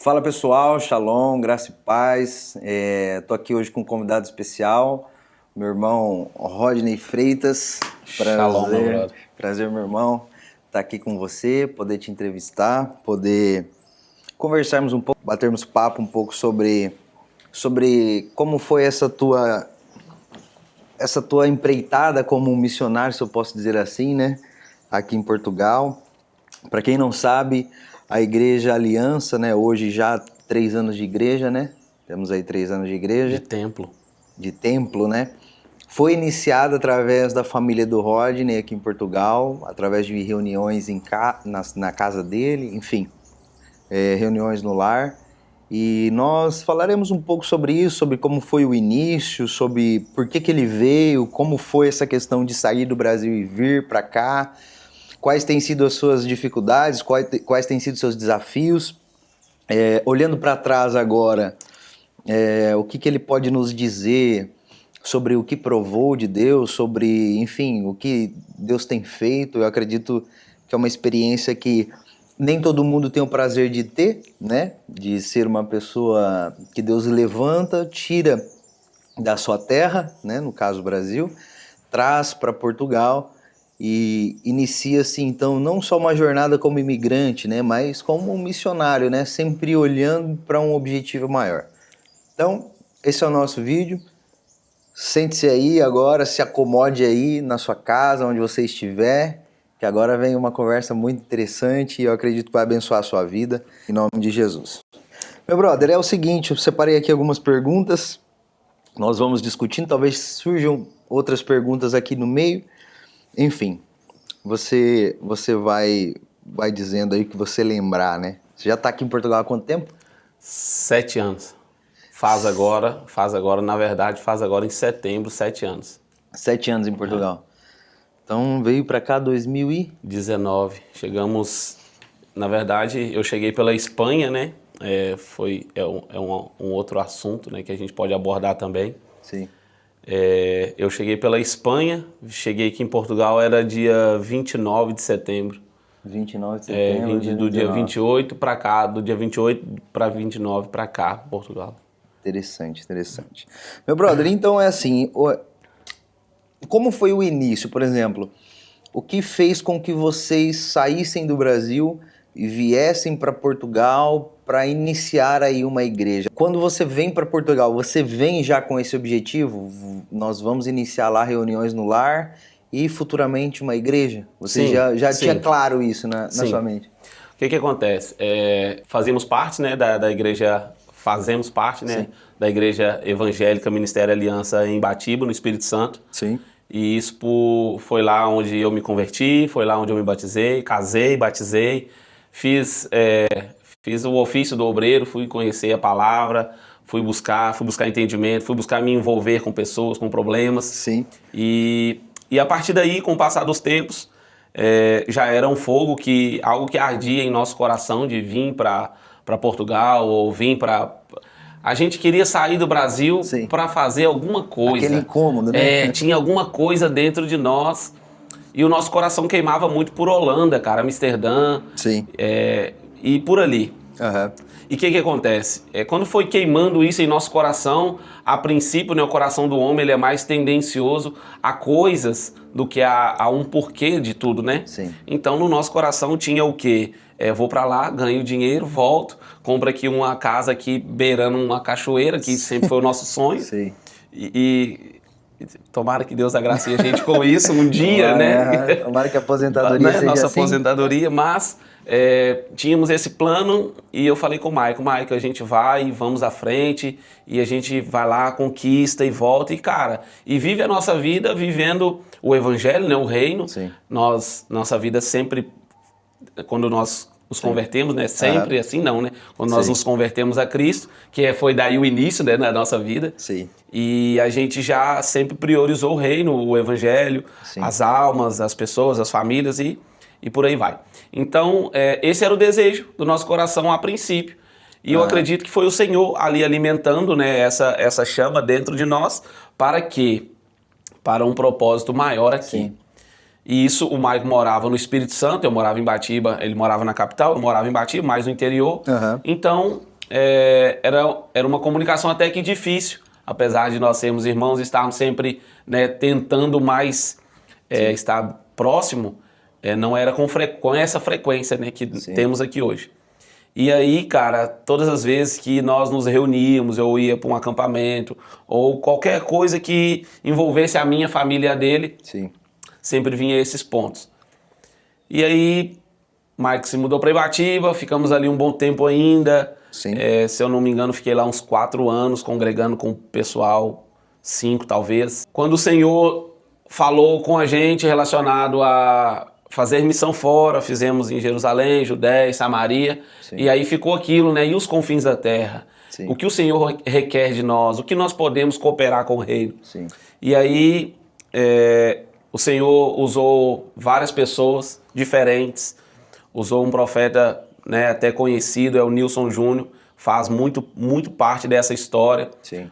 Fala pessoal, Shalom, graça e paz. Tô aqui hoje com um convidado especial, meu irmão Rodney Freitas. Shalom, meu brother. Prazer, meu irmão, estar aqui com você, poder te entrevistar, poder conversarmos um pouco, batermos papo um pouco sobre como foi essa tua empreitada como um missionário, se eu posso dizer assim, né? Aqui em Portugal. Para quem não sabe, a Igreja Aliança, né? Hoje já 3 anos de igreja, né? Temos aí 3 anos de igreja. De templo, né? Foi iniciada através da família do Rodney aqui em Portugal, através de reuniões na casa dele, enfim, reuniões no lar. E nós falaremos um pouco sobre isso, sobre como foi o início, sobre por que ele veio, como foi essa questão de sair do Brasil e vir para cá, quais têm sido as suas dificuldades, quais têm sido os seus desafios. Olhando para trás agora, o que ele pode nos dizer sobre o que provou de Deus, sobre, enfim, o que Deus tem feito. Eu acredito que é uma experiência que nem todo mundo tem o prazer de ter, né? De ser uma pessoa que Deus levanta, tira da sua terra, né? No caso Brasil, traz para Portugal e inicia-se então não só uma jornada como imigrante, né? Mas como um missionário, né? Sempre olhando para um objetivo maior. Então, esse é o nosso vídeo. Sente-se aí agora, se acomode aí na sua casa, onde você estiver, que agora vem uma conversa muito interessante e eu acredito que vai abençoar a sua vida, em nome de Jesus. Meu brother, é o seguinte, eu separei aqui algumas perguntas, nós vamos discutindo, talvez surjam outras perguntas aqui no meio, enfim, você vai dizendo aí o que você lembrar, né? Você já está aqui em Portugal há quanto tempo? 7 anos. Faz agora em setembro, 7 anos. 7 anos em Portugal. Então veio para cá 2019. Chegamos, na verdade, eu cheguei pela Espanha, né? Um outro assunto, né, que a gente pode abordar também. Sim. Eu cheguei pela Espanha, cheguei aqui em Portugal, era dia 29 de setembro. 29 de setembro. Vim do dia 28 para cá, do dia 28 para 29 para cá, Portugal. Interessante. Meu brother, então é assim, como foi o início, por exemplo? O que fez com que vocês saíssem do Brasil e viessem para Portugal para iniciar aí uma igreja? Quando você vem para Portugal, você vem já com esse objetivo? Nós vamos iniciar lá reuniões no lar e futuramente uma igreja? Você já tinha claro isso na sua mente? O que acontece? Fazemos parte, né, da igreja... Fazemos parte, né, da Igreja Evangélica Ministério Aliança em Batiba, no Espírito Santo. Sim. E isso foi lá onde eu me converti, foi lá onde eu me batizei, casei, batizei, fiz o ofício do obreiro, fui conhecer a palavra, fui buscar entendimento, fui buscar me envolver com pessoas, com problemas. Sim. E a partir daí, com o passar dos tempos, já era um fogo, algo que ardia em nosso coração de vir para Portugal ou vir para... A gente queria sair do Brasil para fazer alguma coisa. Aquele incômodo, né? Tinha alguma coisa dentro de nós e o nosso coração queimava muito por Holanda, cara, Amsterdã. Sim. E por ali. Uhum. E o que acontece? Quando foi queimando isso em nosso coração, a princípio, né, o coração do homem ele é mais tendencioso a coisas do que a um porquê de tudo, né? Sim. Então, no nosso coração tinha o quê? Vou pra lá, ganho dinheiro, volto, compro aqui uma casa aqui beirando uma cachoeira, que sempre foi o nosso sonho. Sim. E tomara que Deus agracie a gente com isso um dia, né? Tomara que a aposentadoria seja nossa assim. Aposentadoria, mas tínhamos esse plano e eu falei com o Michael, a gente vai, vamos à frente e a gente vai lá, conquista e volta e, cara, e vive a nossa vida vivendo o evangelho, né, o reino. Sim. Nossa vida sempre, quando nós nos convertemos, né? Sempre assim não, né? Quando nós nos convertemos a Cristo, que foi daí o início, né, da nossa vida. Sim. E a gente já sempre priorizou o reino, o evangelho, as almas, as pessoas, as famílias e por aí vai. Então, esse era o desejo do nosso coração a princípio. E eu acredito que foi o Senhor ali alimentando, né, essa chama dentro de nós. Para quê? Para um propósito maior aqui. Sim. E isso, o Maico morava no Espírito Santo, eu morava em Batiba, ele morava na capital, eu morava em Batiba, mais no interior. Uhum. Então, era uma comunicação até que difícil, apesar de nós sermos irmãos e estarmos sempre, né, tentando mais estar próximo, não era com essa frequência, né, que temos aqui hoje. E aí, cara, todas as vezes que nós nos reuníamos, eu ia para um acampamento, ou qualquer coisa que envolvesse a minha família e a dele, sempre vinha esses pontos. E aí, Mike se mudou para Ibatiba, ficamos ali um bom tempo ainda. Se eu não me engano, fiquei lá uns 4 anos, congregando com o pessoal, 5 talvez. Quando o Senhor falou com a gente relacionado a fazer missão fora, fizemos em Jerusalém, Judéia, Samaria, e aí ficou aquilo, né? E os confins da terra? O que o Senhor requer de nós? O que nós podemos cooperar com o reino? E aí o Senhor usou várias pessoas diferentes, usou um profeta, né, até conhecido, é o Nilson Júnior, faz muito parte dessa história.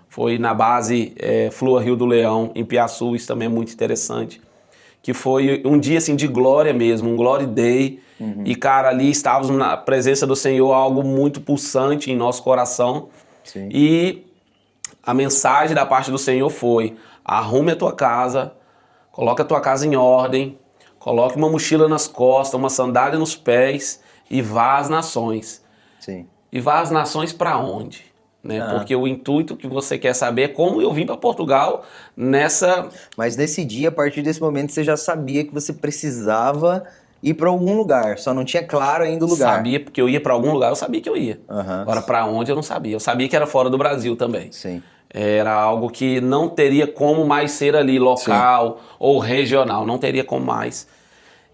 Foi na base Flor Rio do Leão, em Piaçu, isso também é muito interessante. Que foi um dia assim de glória mesmo, um Glory Day. E, cara, ali estávamos na presença do Senhor, algo muito pulsante em nosso coração. E a mensagem da parte do Senhor foi: arrume a tua casa, coloque a tua casa em ordem, coloque uma mochila nas costas, uma sandália nos pés e vá às nações. E vá às nações para onde? Né? Porque o intuito que você quer saber é como eu vim para Portugal nessa... Mas nesse dia, a partir desse momento, você já sabia que você precisava ir para algum lugar, só não tinha claro ainda o lugar. Sabia, porque eu ia para algum lugar, eu sabia que eu ia. Agora, para onde eu não sabia. Eu sabia que era fora do Brasil também. Era algo que não teria como mais ser ali local ou regional, não teria como mais.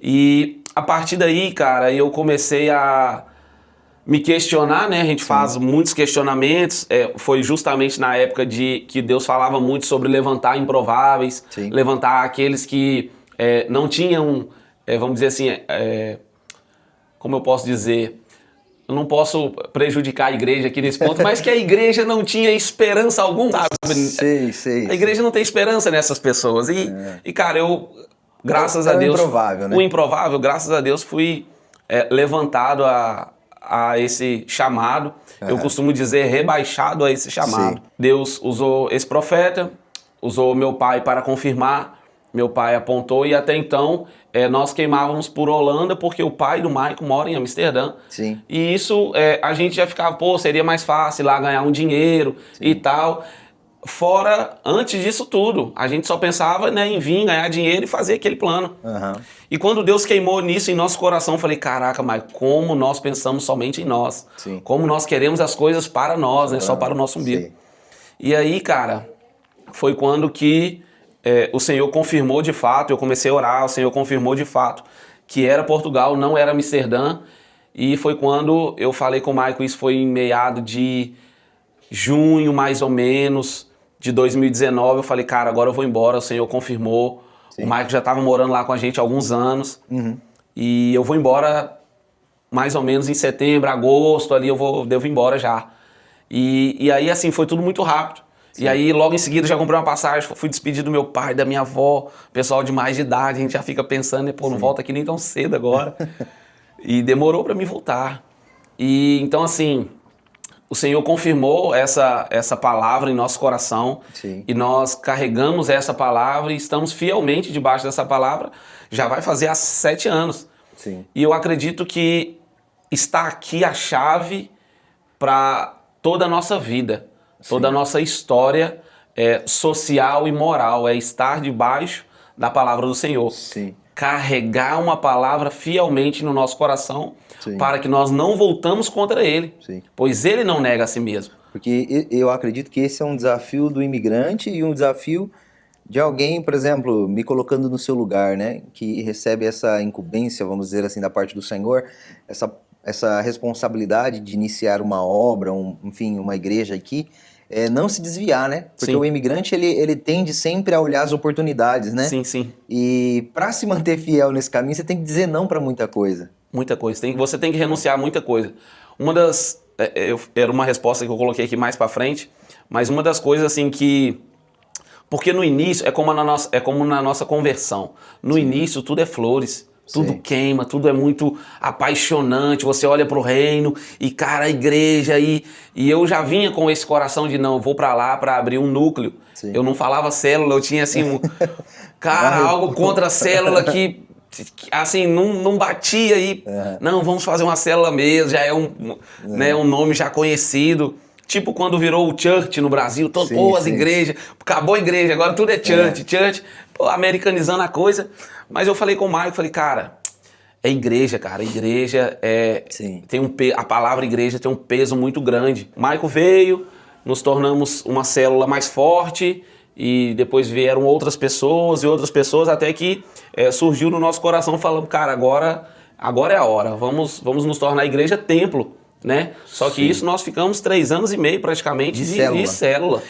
E a partir daí, cara, eu comecei a me questionar, né? A gente faz muitos questionamentos. Foi justamente na época que Deus falava muito sobre levantar improváveis, levantar aqueles que não tinham, vamos dizer assim, como eu posso dizer, eu não posso prejudicar a igreja aqui nesse ponto, mas que a igreja não tinha esperança alguma, sabe? A igreja não tem esperança nessas pessoas. E cara, eu, graças a Deus... improvável, né? O improvável, graças a Deus, fui levantado a esse chamado. Eu costumo dizer rebaixado a esse chamado. Deus usou esse profeta, usou meu pai para confirmar, meu pai apontou e até então nós queimávamos por Holanda porque o pai do Maicon mora em Amsterdã. E isso a gente já ficava, pô, seria mais fácil lá ganhar um dinheiro e tal. Fora, antes disso tudo, a gente só pensava, né, em vir, ganhar dinheiro e fazer aquele plano. E quando Deus queimou nisso em nosso coração, eu falei, caraca, mas como nós pensamos somente em nós. Como nós queremos as coisas para nós, né, só para o nosso umbigo. E aí, cara, foi quando que o Senhor confirmou de fato, eu comecei a orar, o Senhor confirmou de fato que era Portugal, não era Amsterdã. E foi quando eu falei com o Maicon, isso foi em meado de junho, mais ou menos, de 2019, eu falei, cara, agora eu vou embora, o Senhor confirmou. O Maicon já estava morando lá com a gente há alguns anos. E eu vou embora mais ou menos em setembro, agosto, ali devo ir embora já. E aí, assim, foi tudo muito rápido. E aí, logo em seguida, já comprei uma passagem, fui despedir do meu pai, da minha avó, pessoal de mais de idade, a gente já fica pensando, né, pô, não volta aqui nem tão cedo agora. E demorou para me voltar. E então, assim, o Senhor confirmou essa palavra em nosso coração. E nós carregamos essa palavra e estamos fielmente debaixo dessa palavra. Já vai fazer há 7 anos. E eu acredito que está aqui a chave para toda a nossa vida, toda a nossa história social e moral. É estar debaixo da palavra do Senhor. Carregar uma palavra fielmente no nosso coração para que nós não voltamos contra ele, pois ele não nega a si mesmo. Porque eu acredito que esse é um desafio do imigrante e um desafio de alguém, por exemplo, me colocando no seu lugar, né, que recebe essa incumbência, vamos dizer assim, da parte do Senhor, essa responsabilidade de iniciar uma obra, enfim, uma igreja aqui, não se desviar, né? Porque o imigrante, ele tende sempre a olhar as oportunidades, né? E para se manter fiel nesse caminho, você tem que dizer não para muita coisa. Muita coisa. Você tem que renunciar a muita coisa. Uma das... era uma resposta que eu coloquei aqui mais para frente, mas uma das coisas assim que... Porque no início, é como na nossa conversão. No início, tudo é flores, Tudo Sim. queima, tudo é muito apaixonante. Você olha pro reino e, cara, a igreja. E eu já vinha com esse coração de não, eu vou pra lá pra abrir um núcleo. Sim. Eu não falava célula, eu tinha assim, cara, Mas- algo contra a célula que assim, não batia e. Não, vamos fazer uma célula mesmo, já é né, um nome já conhecido. Tipo quando virou o church no Brasil, todo, Sim, pô, as sim. igrejas, acabou a igreja, agora tudo é church, pô, americanizando a coisa. Mas eu falei com o Maicon, falei, cara, é igreja, cara, igreja Sim. tem a palavra igreja tem um peso muito grande. O Maicon veio, nos tornamos uma célula mais forte e depois vieram outras pessoas até que surgiu no nosso coração falando, cara, agora é a hora, vamos nos tornar igreja templo. Né? Só que isso nós ficamos 3 anos e meio praticamente de célula.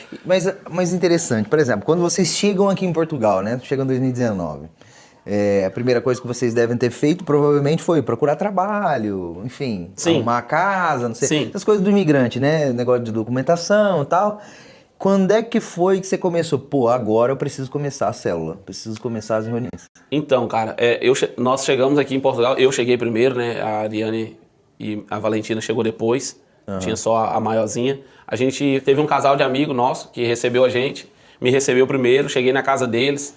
Mas interessante, por exemplo, quando vocês chegam aqui em Portugal, né? Chegam em 2019, a primeira coisa que vocês devem ter feito provavelmente foi procurar trabalho, enfim, arrumar a casa, não sei, Sim. essas coisas do imigrante, né? Negócio de documentação e tal. Quando é que foi que você começou? Pô, agora eu preciso começar a célula, preciso começar as reuniões. Então, cara, nós chegamos aqui em Portugal, eu cheguei primeiro, né? A Ariane e a Valentina chegou depois, tinha só a maiorzinha. A gente teve um casal de amigo nosso que recebeu a gente, me recebeu primeiro, cheguei na casa deles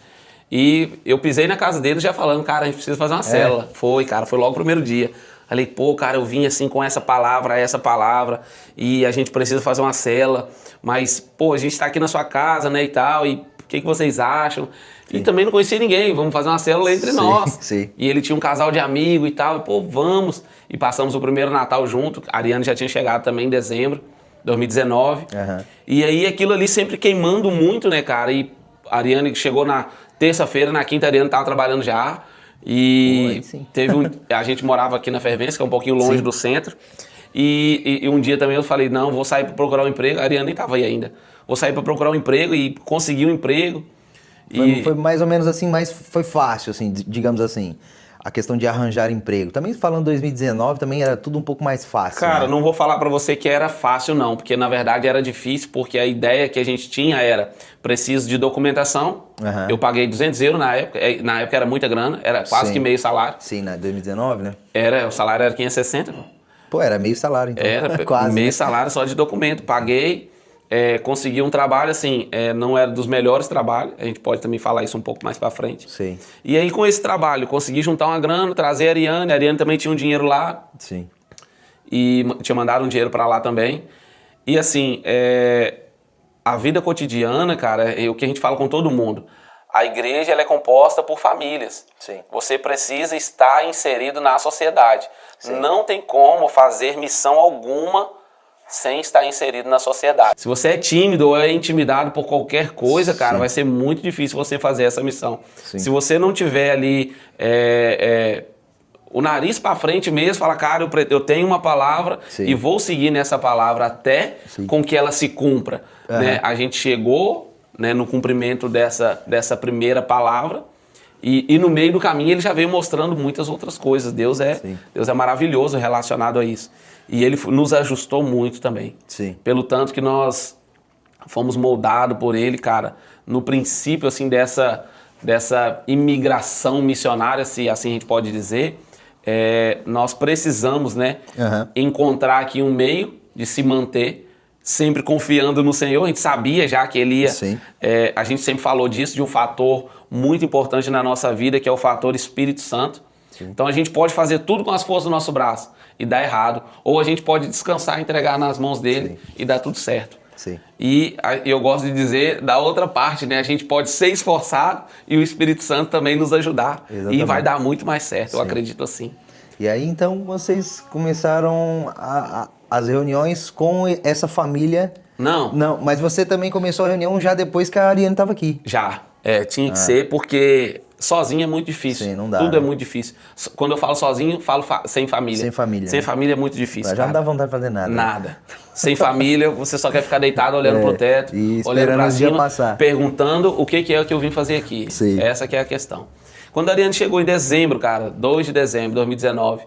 e eu pisei na casa deles já falando, cara, a gente precisa fazer uma célula. Foi, cara, foi logo o primeiro dia. Falei, pô, cara, eu vim assim com essa palavra e a gente precisa fazer uma célula, mas, pô, a gente tá aqui na sua casa, né, e tal, e o que vocês acham? Sim. E também não conhecia ninguém, vamos fazer uma célula entre nós. Sim. E ele tinha um casal de amigo e tal, e pô, vamos. E passamos o primeiro Natal junto, a Ariane já tinha chegado também em dezembro de 2019. E aí aquilo ali sempre queimando muito, né, cara? E a Ariane chegou na terça-feira, na quinta a Ariane tava trabalhando já. E a gente morava aqui na Fervência, que é um pouquinho longe do centro. E um dia também eu falei, não, vou sair para procurar um emprego. A Ariane nem tava aí ainda. Vou sair para procurar um emprego e consegui um emprego. Foi mais ou menos assim, mas foi fácil, assim, digamos assim, a questão de arranjar emprego. Também falando 2019, também era tudo um pouco mais fácil. Cara, né? Não vou falar pra você que era fácil não, porque na verdade era difícil, porque a ideia que a gente tinha era, preciso de documentação, eu paguei 200 euros na época era muita grana, era quase que meio salário. Sim, na 2019, né? O salário era 560, Pô, era meio salário então. Era quase, meio né? salário só de documento, paguei. Consegui um trabalho, assim, não era dos melhores trabalhos, a gente pode também falar isso um pouco mais pra frente. Sim. E aí com esse trabalho, consegui juntar uma grana, trazer a Ariane também tinha um dinheiro lá. Sim. E tinha mandado um dinheiro pra lá também. E assim, a vida cotidiana, cara, é o que a gente fala com todo mundo. A igreja ela é composta por famílias. Sim. Você precisa estar inserido na sociedade. Sim. Não tem como fazer missão alguma sem estar inserido na sociedade. Se você é tímido ou é intimidado por qualquer coisa, cara, vai ser muito difícil você fazer essa missão. Sim. Se você não tiver ali o nariz para frente mesmo, fala, cara, eu tenho uma palavra e vou seguir nessa palavra até com que ela se cumpra. Né? A gente chegou, né, no cumprimento dessa primeira palavra e no meio do caminho ele já veio mostrando muitas outras coisas. Deus é maravilhoso relacionado a isso. E ele nos ajustou muito também. Sim. Pelo tanto que nós fomos moldados por ele, cara, no princípio assim dessa imigração missionária, se assim a gente pode dizer, nós precisamos, né, encontrar aqui um meio de se manter sempre confiando no Senhor. A gente sabia já que ele ia... a gente sempre falou disso, de um fator muito importante na nossa vida, que é o fator Espírito Santo. Então a gente pode fazer tudo com as forças do nosso braço e dar errado. Ou a gente pode descansar, entregar nas mãos dele e dar tudo certo. E eu gosto de dizer da outra parte, né? A gente pode ser esforçado e o Espírito Santo também nos ajudar. E vai dar muito mais certo, eu acredito assim. E aí então vocês começaram as reuniões com essa família? Não, mas você também começou a reunião já depois que a Ariane estava aqui? Já, tinha que ser porque... Sozinho é muito difícil. Sim, não dá. Tudo é muito difícil. Quando eu falo sozinho, falo sem família. Sem família. Sem família é muito difícil. Já não dá vontade de fazer nada. Nada. Sem família, você só quer ficar deitado olhando pro teto, e olhando pra cima, passar. Perguntando o que é que eu vim fazer aqui. Essa que é a questão. Quando a Ariane chegou em dezembro, cara, 2 de dezembro de 2019,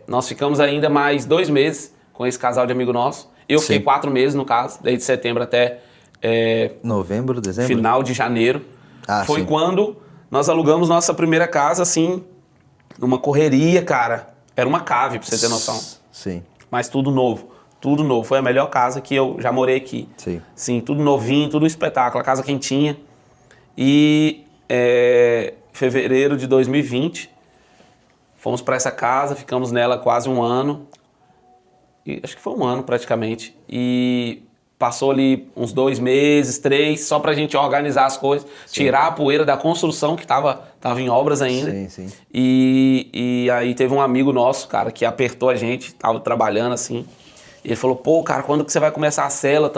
nós ficamos ainda mais 2 meses com esse casal de amigo nosso. Eu fiquei 4 meses, no caso, desde setembro até novembro, dezembro? Final de janeiro. Foi quando nós alugamos nossa primeira casa, assim, numa correria, cara. Era uma cave, pra você ter noção. Sim. Mas tudo novo. Tudo novo. Foi a melhor casa que eu já morei aqui. Sim. Sim, tudo novinho, tudo espetáculo. A casa quentinha. E fevereiro de 2020, fomos para essa casa, ficamos nela quase um ano. E acho que foi um ano praticamente. E passou ali uns 2 meses, 3, só pra gente organizar as coisas, tirar a poeira da construção que tava em obras ainda. Sim, sim. E aí teve um amigo nosso, cara, que apertou a gente, tava trabalhando assim. E ele falou, pô, cara, quando que você vai começar a célula,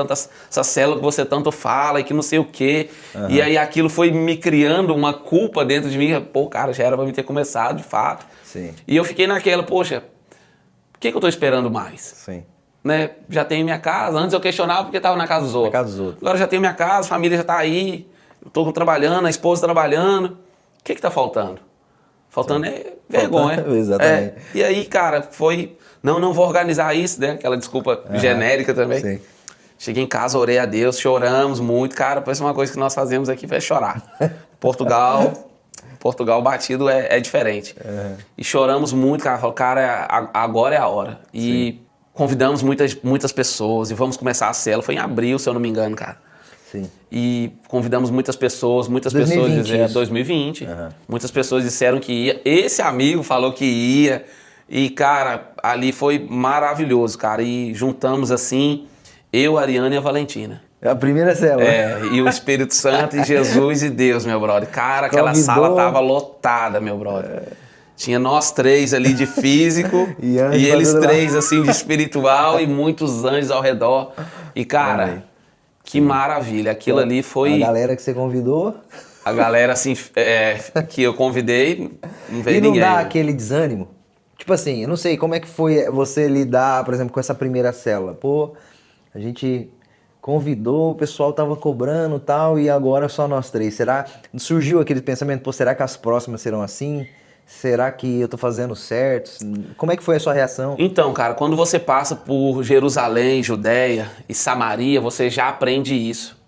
essa célula que você tanto fala e que não sei o quê. Uhum. E aí aquilo foi me criando uma culpa dentro de mim. Pô, cara, já era pra mim ter começado, de fato. Sim. E eu fiquei naquela, poxa, por que eu tô esperando mais? Sim. Né? Já tenho minha casa. Antes eu questionava porque estava na casa dos outros. Na casa dos outros. Agora eu já tenho minha casa, a família já está aí, eu estou trabalhando, a esposa trabalhando. O que está faltando? Faltando é vergonha. Exatamente. E aí, cara, foi... Não vou organizar isso, né? Aquela desculpa genérica também. Sim. Cheguei em casa, orei a Deus, choramos muito. Cara, parece uma coisa que nós fazemos aqui, é chorar. Portugal batido é diferente. E choramos muito, cara. Falou, cara, agora é a hora. E... Sim. Convidamos muitas pessoas e vamos começar a célula. Foi em abril, se eu não me engano, cara. Sim. E convidamos muitas pessoas 2020, pessoas disseram... 2020. Muitas pessoas disseram que ia. Esse amigo falou que ia. E, cara, ali foi maravilhoso, cara. E juntamos assim, eu, a Ariana e a Valentina. A primeira célula. E o Espírito Santo e Jesus e Deus, meu brother. Cara, aquela sala tava lotada, meu brother. Tinha nós 3 ali de físico e eles 3 assim de espiritual e muitos anjos ao redor. E, cara, que maravilha. Aquilo ali foi... A galera que você convidou? A galera, assim, que eu convidei, não veio ninguém. E não dá né? aquele desânimo? Tipo assim, eu não sei, como é que foi você lidar, por exemplo, com essa primeira célula? Pô, a gente convidou, o pessoal tava cobrando e tal, e agora só nós 3. Será? Surgiu aquele pensamento, pô, será que as próximas serão assim? Será que eu tô fazendo certo? Como é que foi a sua reação? Então, cara, quando você passa por Jerusalém, Judéia e Samaria, você já aprende isso.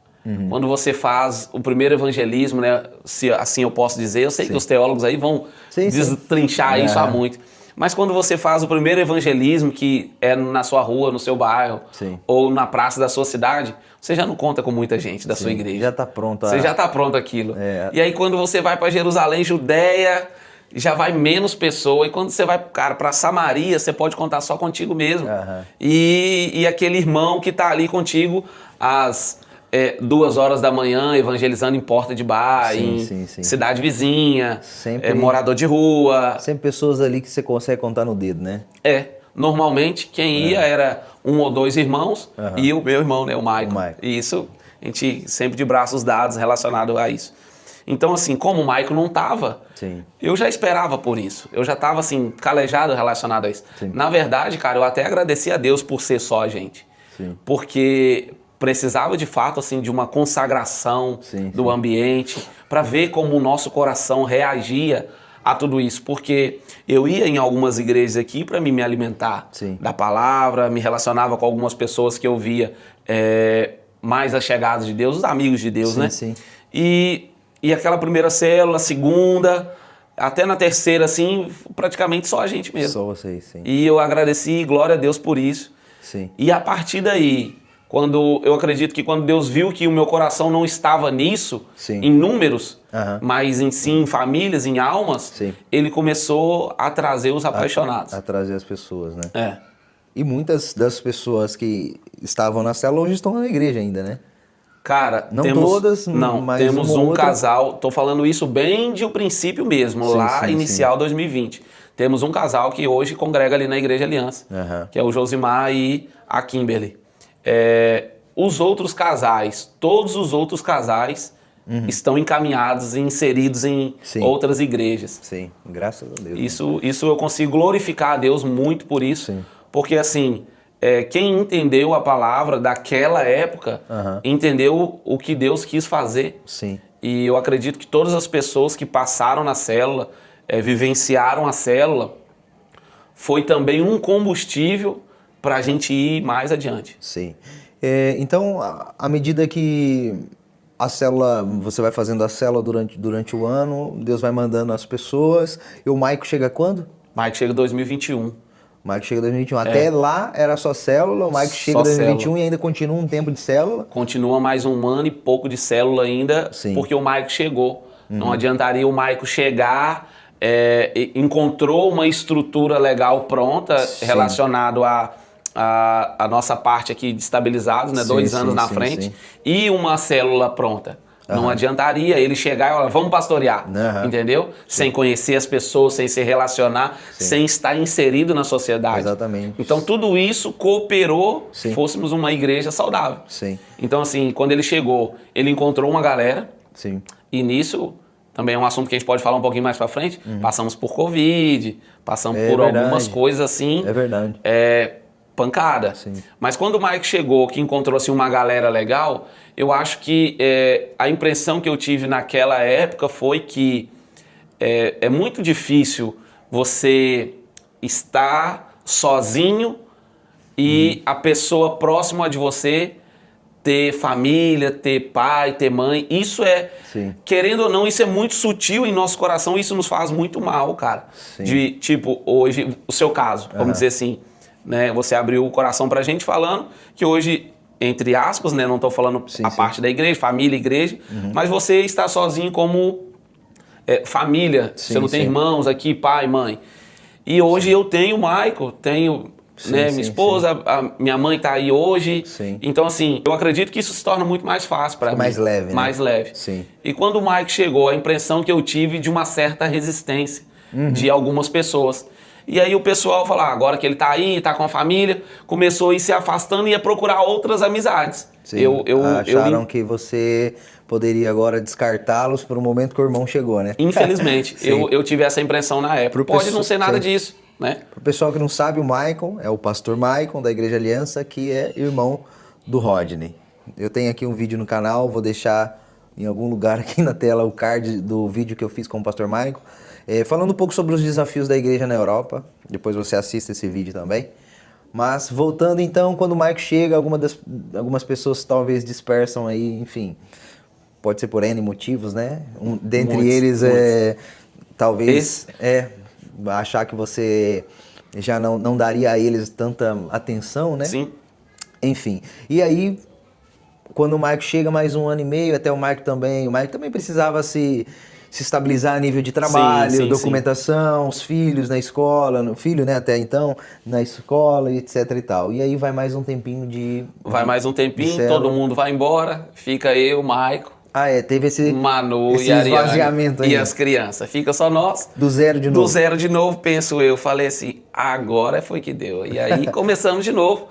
Quando você faz o primeiro evangelismo, né, se assim eu posso dizer, eu sei que os teólogos aí vão destrinchar isso há muito. Mas quando você faz o primeiro evangelismo, que é na sua rua, no seu bairro, ou na praça da sua cidade, você já não conta com muita gente da sua igreja. Já tá pronto. Você já tá pronto aquilo. E aí quando você vai para Jerusalém, Judéia... já vai menos pessoa, e quando você vai, cara, pra Samaria, você pode contar só contigo mesmo. E aquele irmão que tá ali contigo às 2 horas da manhã, evangelizando em porta de bar, em cidade vizinha, sempre, morador de rua. Sempre pessoas ali que você consegue contar no dedo, né? Normalmente quem ia era 1 ou 2 irmãos, e o meu irmão, né, o Maicon. E isso, a gente sempre de braços dados relacionado a isso. Então, assim, como o Maicon não estava, eu já esperava por isso. Eu já estava, assim, calejado relacionado a isso. Na verdade, cara, eu até agradeci a Deus por ser só a gente. Porque precisava, de fato, assim, de uma consagração do ambiente para ver como o nosso coração reagia a tudo isso. Porque eu ia em algumas igrejas aqui para me alimentar da palavra, me relacionava com algumas pessoas que eu via mais achegados de Deus, os amigos de Deus, né? E aquela primeira célula, segunda, até na terceira, assim, praticamente só a gente mesmo. Só vocês, E eu agradeci, glória a Deus por isso. E a partir daí, eu acredito que quando Deus viu que o meu coração não estava nisso, em números, mas em famílias, em almas, Ele começou a trazer os apaixonados. A trazer as pessoas, né? E muitas das pessoas que estavam na célula hoje estão na igreja ainda, né? Cara, não todas, mas temos um casal, tô falando isso bem de um princípio mesmo, inicial 2020. Temos um casal que hoje congrega ali na Igreja Aliança, que é o Josimar e a Kimberly. Os outros casais, todos os outros casais estão encaminhados e inseridos em outras igrejas. Graças a Deus. Isso eu consigo glorificar a Deus muito por isso, porque assim... quem entendeu a palavra daquela época, entendeu o que Deus quis fazer. E eu acredito que todas as pessoas que passaram na célula, vivenciaram a célula, foi também um combustível para a gente ir mais adiante. Então, à medida que a célula, você vai fazendo a célula durante o ano, Deus vai mandando as pessoas, e o Maico chega quando? Mike chega em 2021. O Maico chega em 2021. Até lá era só célula, o Maico chega em 2021 célula. e ainda continua um tempo de célula. Continua mais um ano e pouco de célula ainda, Sim. porque o Maico chegou. Não adiantaria o Maico chegar, encontrou uma estrutura legal pronta relacionado à nossa parte aqui de estabilizados, né? 2 anos na frente, e uma célula pronta. Não adiantaria ele chegar e falar, vamos pastorear, entendeu? Sem conhecer as pessoas, sem se relacionar, sem estar inserido na sociedade. Exatamente. Então tudo isso cooperou, fôssemos uma igreja saudável. Sim. Então assim, quando ele chegou, ele encontrou uma galera, Sim. e nisso também é um assunto que a gente pode falar um pouquinho mais pra frente, passamos por Covid, passamos por algumas coisas assim. É verdade. Pancada. Sim. Mas quando o Mike chegou, que encontrou assim, uma galera legal, eu acho que a impressão que eu tive naquela época foi que é muito difícil você estar sozinho e a pessoa próxima de você ter família, ter pai, ter mãe. Isso querendo ou não, isso é muito sutil em nosso coração, isso nos faz muito mal, cara. Sim. De, tipo, hoje, o seu caso, vamos dizer assim, né? Você abriu o coração pra gente falando que hoje, entre aspas, né? Não tô falando parte da igreja, família, igreja, mas você está sozinho como família. Você não tem irmãos aqui, pai, mãe. E hoje eu tenho o Michael, tenho... minha esposa, a minha mãe tá aí hoje. Sim. Então, assim, eu acredito que isso se torna muito mais fácil para mim. Mais leve, né? Mais leve. Sim. E quando o Mike chegou, a impressão que eu tive de uma certa resistência de algumas pessoas. E aí o pessoal falou, agora que ele tá aí, tá com a família, começou a ir se afastando e ia procurar outras amizades. Sim. Acharam que você poderia agora descartá-los por um momento que o irmão chegou, né? Infelizmente, eu tive essa impressão na época. Pode não ser nada disso, né? Para o pessoal que não sabe, o Maicon é o pastor Maicon da Igreja Aliança, que é irmão do Rodney. Eu tenho aqui um vídeo no canal, vou deixar em algum lugar aqui na tela o card do vídeo que eu fiz com o pastor Maicon, falando um pouco sobre os desafios da igreja na Europa. Depois você assista esse vídeo também. Mas voltando então, quando o Maicon chega, algumas pessoas talvez dispersam aí, enfim, pode ser por N motivos, né? Dentre eles, talvez achar que você já não daria a eles tanta atenção, né? Sim. Enfim, e aí, quando o Maicon chega mais 1 ano e meio, até o Maicon também precisava se estabilizar a nível de trabalho, documentação, os filhos na escola, filho, né, até então, na escola, etc e tal. E aí vai mais um tempinho Vai mais um tempinho, todo mundo vai embora, fica eu, Maicon. Teve esse Manu esse e Ariane esvaziamento aí. E as crianças. Fica só nós. Do zero de novo. Do zero de novo, penso eu. Falei assim, agora foi que deu. E aí começamos de novo.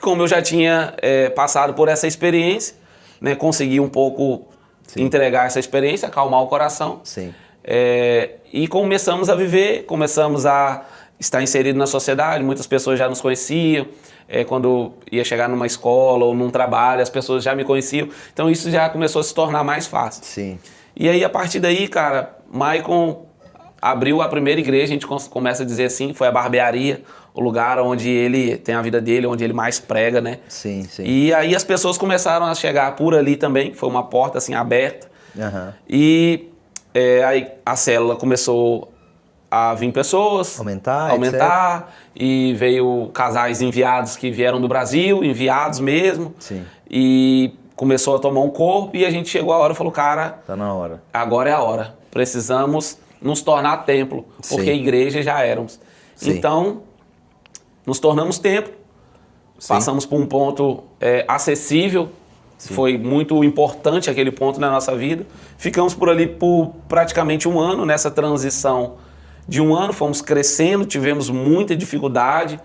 Como eu já tinha passado por essa experiência, né, consegui um pouco entregar essa experiência, acalmar o coração. Sim. E começamos a viver, começamos a estar inserido na sociedade. Muitas pessoas já nos conheciam. Quando ia chegar numa escola ou num trabalho, as pessoas já me conheciam. Então isso já começou a se tornar mais fácil. Sim. E aí, a partir daí, cara, Maicon abriu a primeira igreja, a gente começa a dizer assim, foi a barbearia, o lugar onde ele tem a vida dele, onde ele mais prega, né? Sim, sim. E aí as pessoas começaram a chegar por ali também, foi uma porta assim aberta. E aí a célula começou a vir pessoas, aumentar e veio casais enviados que vieram do Brasil, enviados mesmo. Sim. E começou a tomar um corpo e a gente chegou a hora e falou, cara, tá na hora. Agora é a hora. Precisamos nos tornar templo, porque igreja já éramos. Sim. Então, nos tornamos templo, passamos por um ponto acessível, foi muito importante aquele ponto na nossa vida. Ficamos por ali por praticamente 1 ano, nessa transição de 1 ano, fomos crescendo, tivemos muita dificuldade,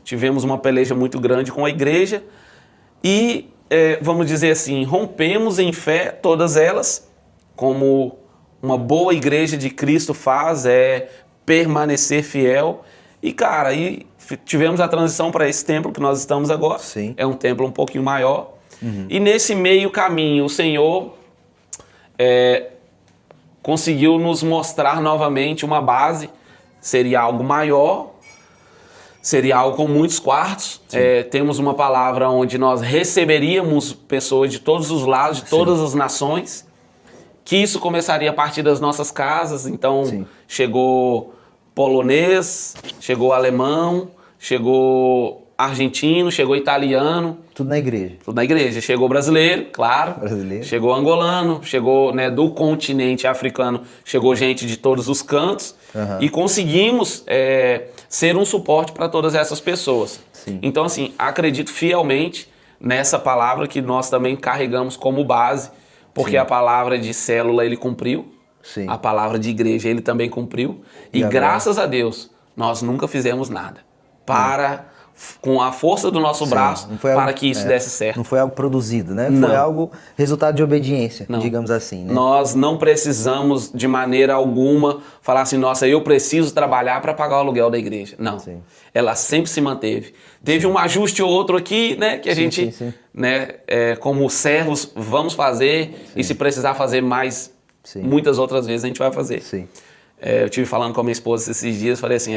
tivemos uma peleja muito grande com a igreja e, vamos dizer assim, rompemos em fé todas elas, como uma boa igreja de Cristo faz, permanecer fiel. E, cara, aí tivemos a transição para esse templo que nós estamos agora. Sim. É um templo um pouquinho maior. E nesse meio caminho, o Senhor conseguiu nos mostrar novamente uma base. Seria algo maior, seria algo com muitos quartos. Temos uma palavra onde nós receberíamos pessoas de todos os lados, de todas as nações, que isso começaria a partir das nossas casas. Então, chegou polonês, chegou alemão, chegou argentino, chegou italiano. Tudo na igreja. Tudo na igreja. Chegou brasileiro, claro. Chegou angolano, chegou, né, do continente africano, chegou gente de todos os cantos. E conseguimos ser um suporte para todas essas pessoas. Então, assim, acredito fielmente nessa palavra que nós também carregamos como base, porque a palavra de célula ele cumpriu, a palavra de igreja ele também cumpriu, e graças a Deus nós nunca fizemos nada com a força do nosso braço para que isso desse certo. Não foi algo produzido, né? Não. Foi algo resultado de obediência, digamos assim, né? Nós não precisamos de maneira alguma falar assim, nossa, eu preciso trabalhar para pagar o aluguel da igreja. Não. Ela sempre se manteve. Teve um ajuste ou outro aqui, né? Que a gente, né, como servos, vamos fazer e se precisar fazer mais, muitas outras vezes a gente vai fazer. Eu tive falando com a minha esposa esses dias, falei assim,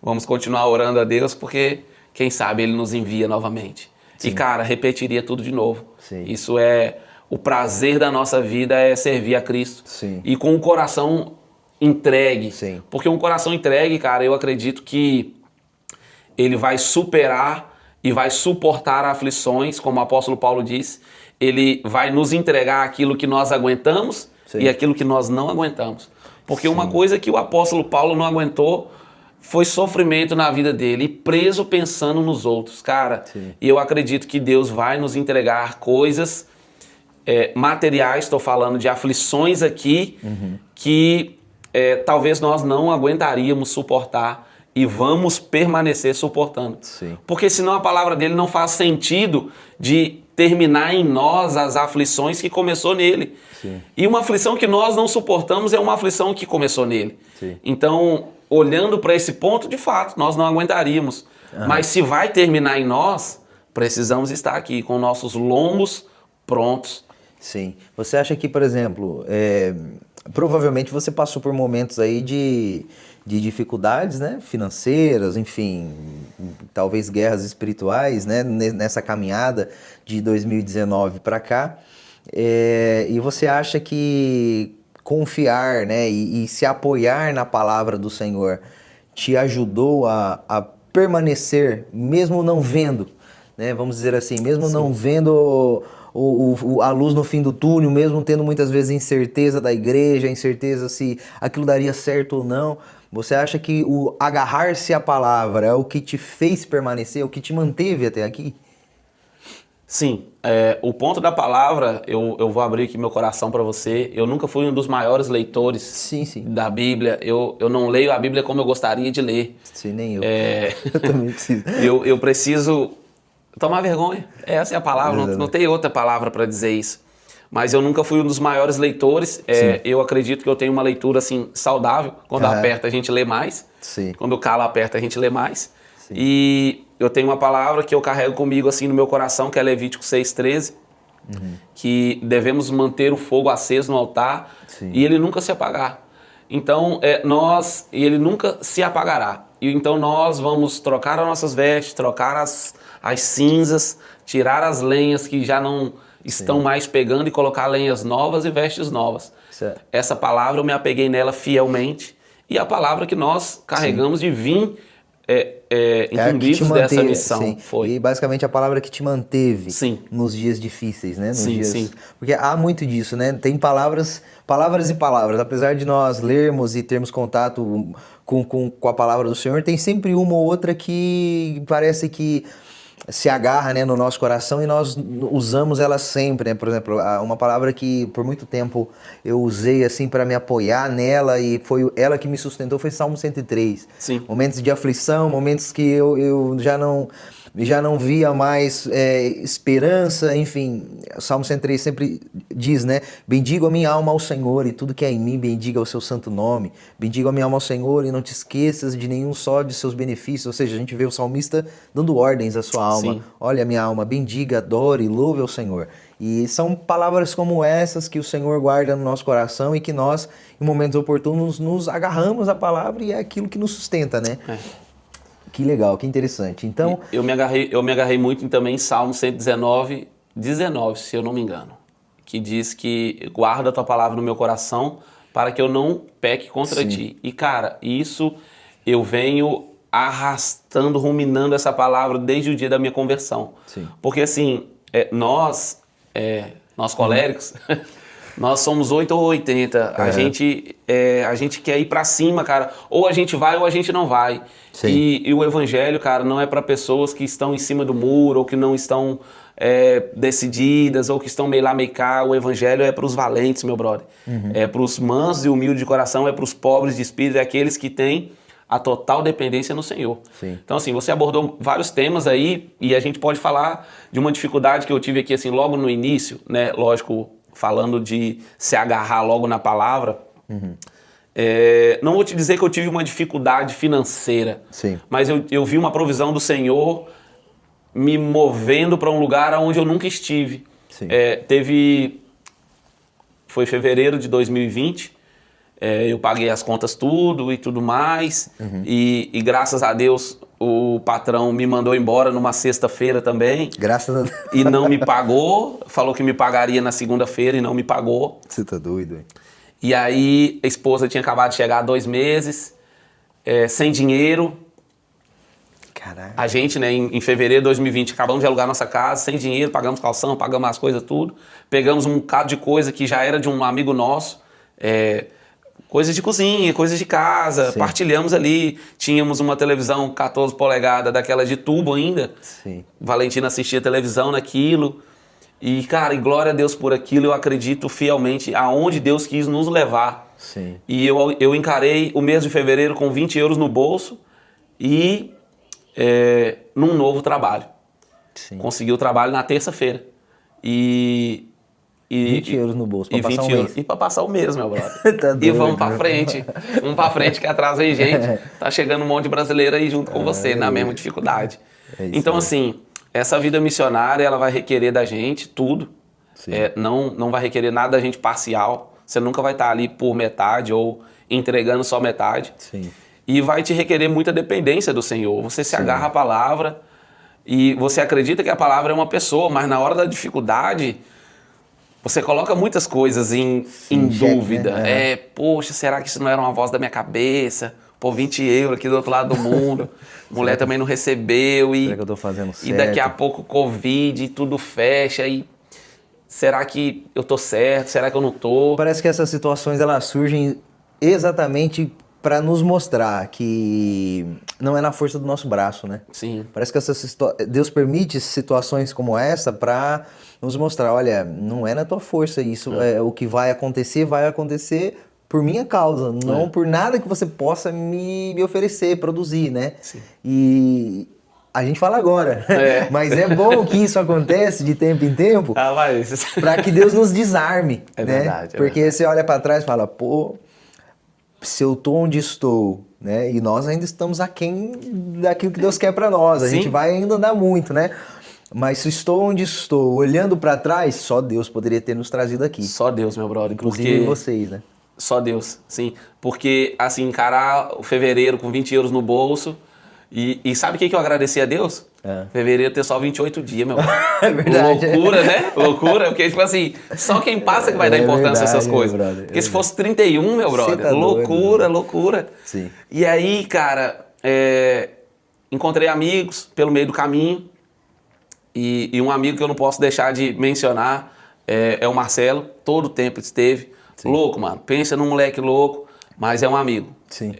vamos continuar orando a Deus porque quem sabe Ele nos envia novamente. E, cara, repetiria tudo de novo. Isso é o prazer da nossa vida, é servir a Cristo. E com o coração entregue. Porque um coração entregue, cara, eu acredito que ele vai superar e vai suportar aflições, como o apóstolo Paulo disse. Ele vai nos entregar aquilo que nós aguentamos e aquilo que nós não aguentamos. Porque uma coisa que o apóstolo Paulo não aguentou foi sofrimento na vida dele e preso pensando nos outros, cara. E eu acredito que Deus vai nos entregar coisas materiais, estou falando de aflições aqui, que talvez nós não aguentaríamos suportar e vamos permanecer suportando. Porque senão a palavra dele não faz sentido de terminar em nós as aflições que começou nele. E uma aflição que nós não suportamos é uma aflição que começou nele. Então, olhando para esse ponto, de fato, nós não aguentaríamos. Mas se vai terminar em nós, precisamos estar aqui com nossos lombos prontos. Você acha que, por exemplo, provavelmente você passou por momentos aí de dificuldades, né, financeiras, enfim, talvez guerras espirituais, né, nessa caminhada de 2019 para cá, e você acha que confiar, né, e se apoiar na palavra do Senhor te ajudou a permanecer, mesmo não vendo, né, vamos dizer assim, mesmo não vendo a luz no fim do túnel, mesmo tendo muitas vezes incerteza da igreja, incerteza se aquilo daria certo ou não. Você acha que o agarrar-se à palavra é o que te fez permanecer, é o que te manteve até aqui? Sim, o ponto da palavra, eu vou abrir aqui meu coração para você. Eu nunca fui um dos maiores leitores da Bíblia. Eu não leio a Bíblia como eu gostaria de ler. Nem eu. Eu também preciso. Eu preciso tomar vergonha. Essa é a palavra, não tem outra palavra para dizer isso. Mas eu nunca fui um dos maiores leitores. Eu acredito que eu tenho uma leitura assim, saudável. Quando aperta, a gente lê mais. Quando cala, aperta, a gente lê mais. E eu tenho uma palavra que eu carrego comigo assim no meu coração, que é Levítico 6,13, que devemos manter o fogo aceso no altar e ele nunca se apagar. Então, ele nunca se apagará. E então nós vamos trocar as nossas vestes, trocar as cinzas, tirar as lenhas que já não estão mais pegando e colocar lenhas novas e vestes novas. Essa palavra eu me apeguei nela fielmente e a palavra que nós carregamos de vir incumbidos dessa missão. Foi. E basicamente a palavra que te manteve nos dias difíceis, né? Porque há muito disso, né? Tem palavras e palavras. Apesar de nós lermos e termos contato com a palavra do Senhor, tem sempre uma ou outra que parece que se agarra, né, no nosso coração e nós usamos ela sempre, né? Por exemplo, uma palavra que por muito tempo eu usei assim para me apoiar nela e foi ela que me sustentou, foi Salmo 103. Momentos de aflição, momentos que eu já não via mais esperança, enfim, o Salmo 103 sempre diz, né, bendigo a minha alma ao Senhor e tudo que é em mim, bendiga o seu santo nome, bendigo a minha alma ao Senhor e não te esqueças de nenhum só de seus benefícios, ou seja, a gente vê o salmista dando ordens à sua alma, olha minha alma, bendiga, adore, louve ao Senhor. E são palavras como essas que o Senhor guarda no nosso coração e que nós, em momentos oportunos, nos agarramos à palavra e é aquilo que nos sustenta, né? Que legal, que interessante. Então, Eu me agarrei muito também em Salmo 119, 19, se eu não me engano, que diz que guarda a tua palavra no meu coração para que eu não peque contra Sim. ti. E, cara, isso eu venho arrastando, ruminando essa palavra desde o dia da minha conversão. Sim. Porque, assim, nós coléricos, nós somos 8 ou 80. A gente quer ir pra cima, cara. Ou a gente vai ou a gente não vai. Sim. E o evangelho, cara, não é para pessoas que estão em cima do muro ou que não estão decididas ou que estão meio lá, meio cá. O evangelho é para os valentes, meu brother. É para os mansos e humildes de coração, é para os pobres de espírito, é aqueles que têm a total dependência no Senhor. Sim. Então, assim, você abordou vários temas aí e a gente pode falar de uma dificuldade que eu tive aqui, assim, logo no início, né? Lógico, falando de se agarrar logo na palavra. Não vou te dizer que eu tive uma dificuldade financeira, Sim. mas eu vi uma provisão do Senhor me movendo para um lugar onde eu nunca estive. Sim. Foi fevereiro de 2020, eu paguei as contas tudo e tudo mais, e graças a Deus o patrão me mandou embora numa sexta-feira também. Graças a Deus. E não me pagou, falou que me pagaria na segunda-feira e não me pagou. Você tá doido, hein? E aí a esposa tinha acabado de chegar há 2 meses, sem dinheiro. Caraca. A gente, né, em fevereiro de 2020, acabamos de alugar nossa casa, sem dinheiro, pagamos calção, pagamos as coisas tudo. Pegamos um bocado de coisa que já era de um amigo nosso, coisas de cozinha, coisas de casa, Sim. partilhamos ali. Tínhamos uma televisão 14 polegadas, daquela de tubo ainda. Sim. Valentina assistia televisão naquilo. E, cara, e glória a Deus por aquilo, eu acredito fielmente aonde Deus quis nos levar. Sim. E eu encarei o mês de fevereiro com 20 euros no bolso e num novo trabalho. Sim. Consegui o trabalho na terça-feira. E 20 euros no bolso pra passar um mês. E pra passar o mês, meu brother. Tá E doido, vamos pra meu. frente. Vamos pra frente que atrás vem gente. Tá chegando um monte de brasileiro aí junto com você, na mesma dificuldade. É isso Então, aí. assim, essa vida missionária, ela vai requerer da gente tudo. Sim. Não vai requerer nada da gente parcial. Você nunca vai estar ali por metade ou entregando só metade. Sim. E vai te requerer muita dependência do Senhor. Você se agarra à palavra e você acredita que a palavra é uma pessoa, mas na hora da dificuldade, você coloca muitas coisas em xeque, dúvida. né? Poxa, será que isso não era uma voz da minha cabeça? Pô, 20 euros aqui do outro lado do mundo. Mulher também não recebeu. Será que eu tô fazendo certo? E daqui a pouco Covid e tudo fecha. E será que eu tô certo? Será que eu não tô? Parece que essas situações elas surgem exatamente para nos mostrar que não é na força do nosso braço, né? Sim. Parece que Deus permite situações como essa para nos mostrar, olha, não é na tua força isso, o que vai acontecer por minha causa, não por nada que você possa me oferecer, produzir, né? Sim. E a gente fala agora, mas é bom que isso aconteça de tempo em tempo, Mas... para que Deus nos desarme, É né? verdade, Porque você olha para trás e fala, pô, se eu tô onde estou, né? E nós ainda estamos aquém daquilo que Deus quer para nós. A Sim. gente vai ainda andar muito, né? Mas se estou onde estou, olhando para trás, só Deus poderia ter nos trazido aqui. Só Deus, meu brother. Inclusive vocês, né? Só Deus, sim. Porque, assim, encarar o fevereiro com 20 euros no bolso... E sabe o que eu agradeci a Deus? Fevereiro ter só 28 dias, meu brother. É verdade. Loucura, né? Loucura. Porque, tipo assim, só quem passa que vai dar importância a essas verdade, coisas. meu brother, Porque se fosse 31, meu brother, tá doido, loucura, loucura. Sim. E aí, cara, encontrei amigos pelo meio do caminho. E um amigo que eu não posso deixar de mencionar é o Marcelo. Todo o tempo esteve. Sim. Louco, mano. Pensa num moleque louco, mas é um amigo. Sim.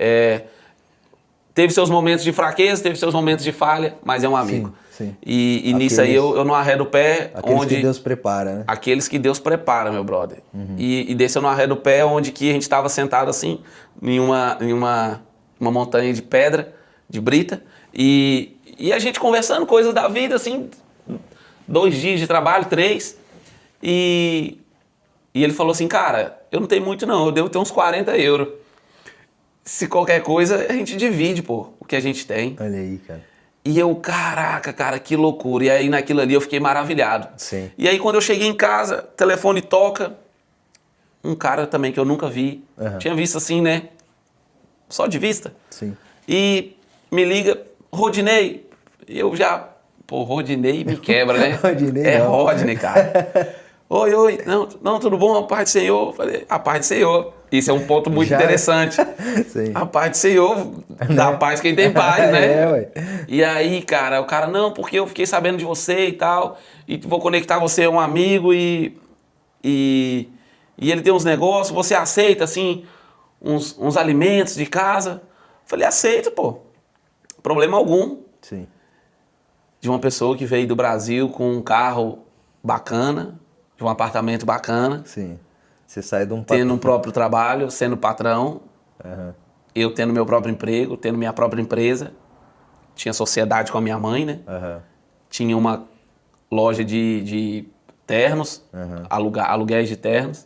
Teve seus momentos de fraqueza, teve seus momentos de falha, mas é um amigo. Sim. E nisso aí eu não arredo o pé. Aqueles onde que Deus prepara, né? Aqueles que Deus prepara, meu brother. E desse eu não arredo o pé, onde que a gente estava sentado assim, em uma montanha de pedra, de brita, e a gente conversando coisas da vida, assim, 2 dias de trabalho, 3, e ele falou assim, cara, eu não tenho muito não, eu devo ter uns 40 euros. Se qualquer coisa, a gente divide, pô, o que a gente tem. Olha aí, cara. E eu, caraca, cara, que loucura. E aí naquilo ali eu fiquei maravilhado. Sim. E aí quando eu cheguei em casa, telefone toca, um cara também que eu nunca vi. Tinha visto assim, né? Só de vista. Sim. E me liga, Rodinei. Eu já... Pô, Rodinei me quebra, né? Rodinei é não. Rodney, cara. Oi. Não, tudo bom? A paz do Senhor. Falei, a paz do Senhor. Isso é um ponto muito interessante. Sim. A paz do Senhor, dá paz quem tem paz, né? Ué. E aí, cara, o cara, não, porque eu fiquei sabendo de você e tal, e vou conectar você a um amigo e ele tem uns negócios, você aceita, assim, uns alimentos de casa? Falei, aceito, pô. Problema algum. Sim. De uma pessoa que veio do Brasil com um carro bacana, de um apartamento bacana. Sim. Você sai de um... Tendo um próprio trabalho, sendo patrão. Uhum. Eu tendo meu próprio emprego, tendo minha própria empresa. Tinha sociedade com a minha mãe, né? Uhum. Tinha uma loja de ternos, aluguéis de ternos.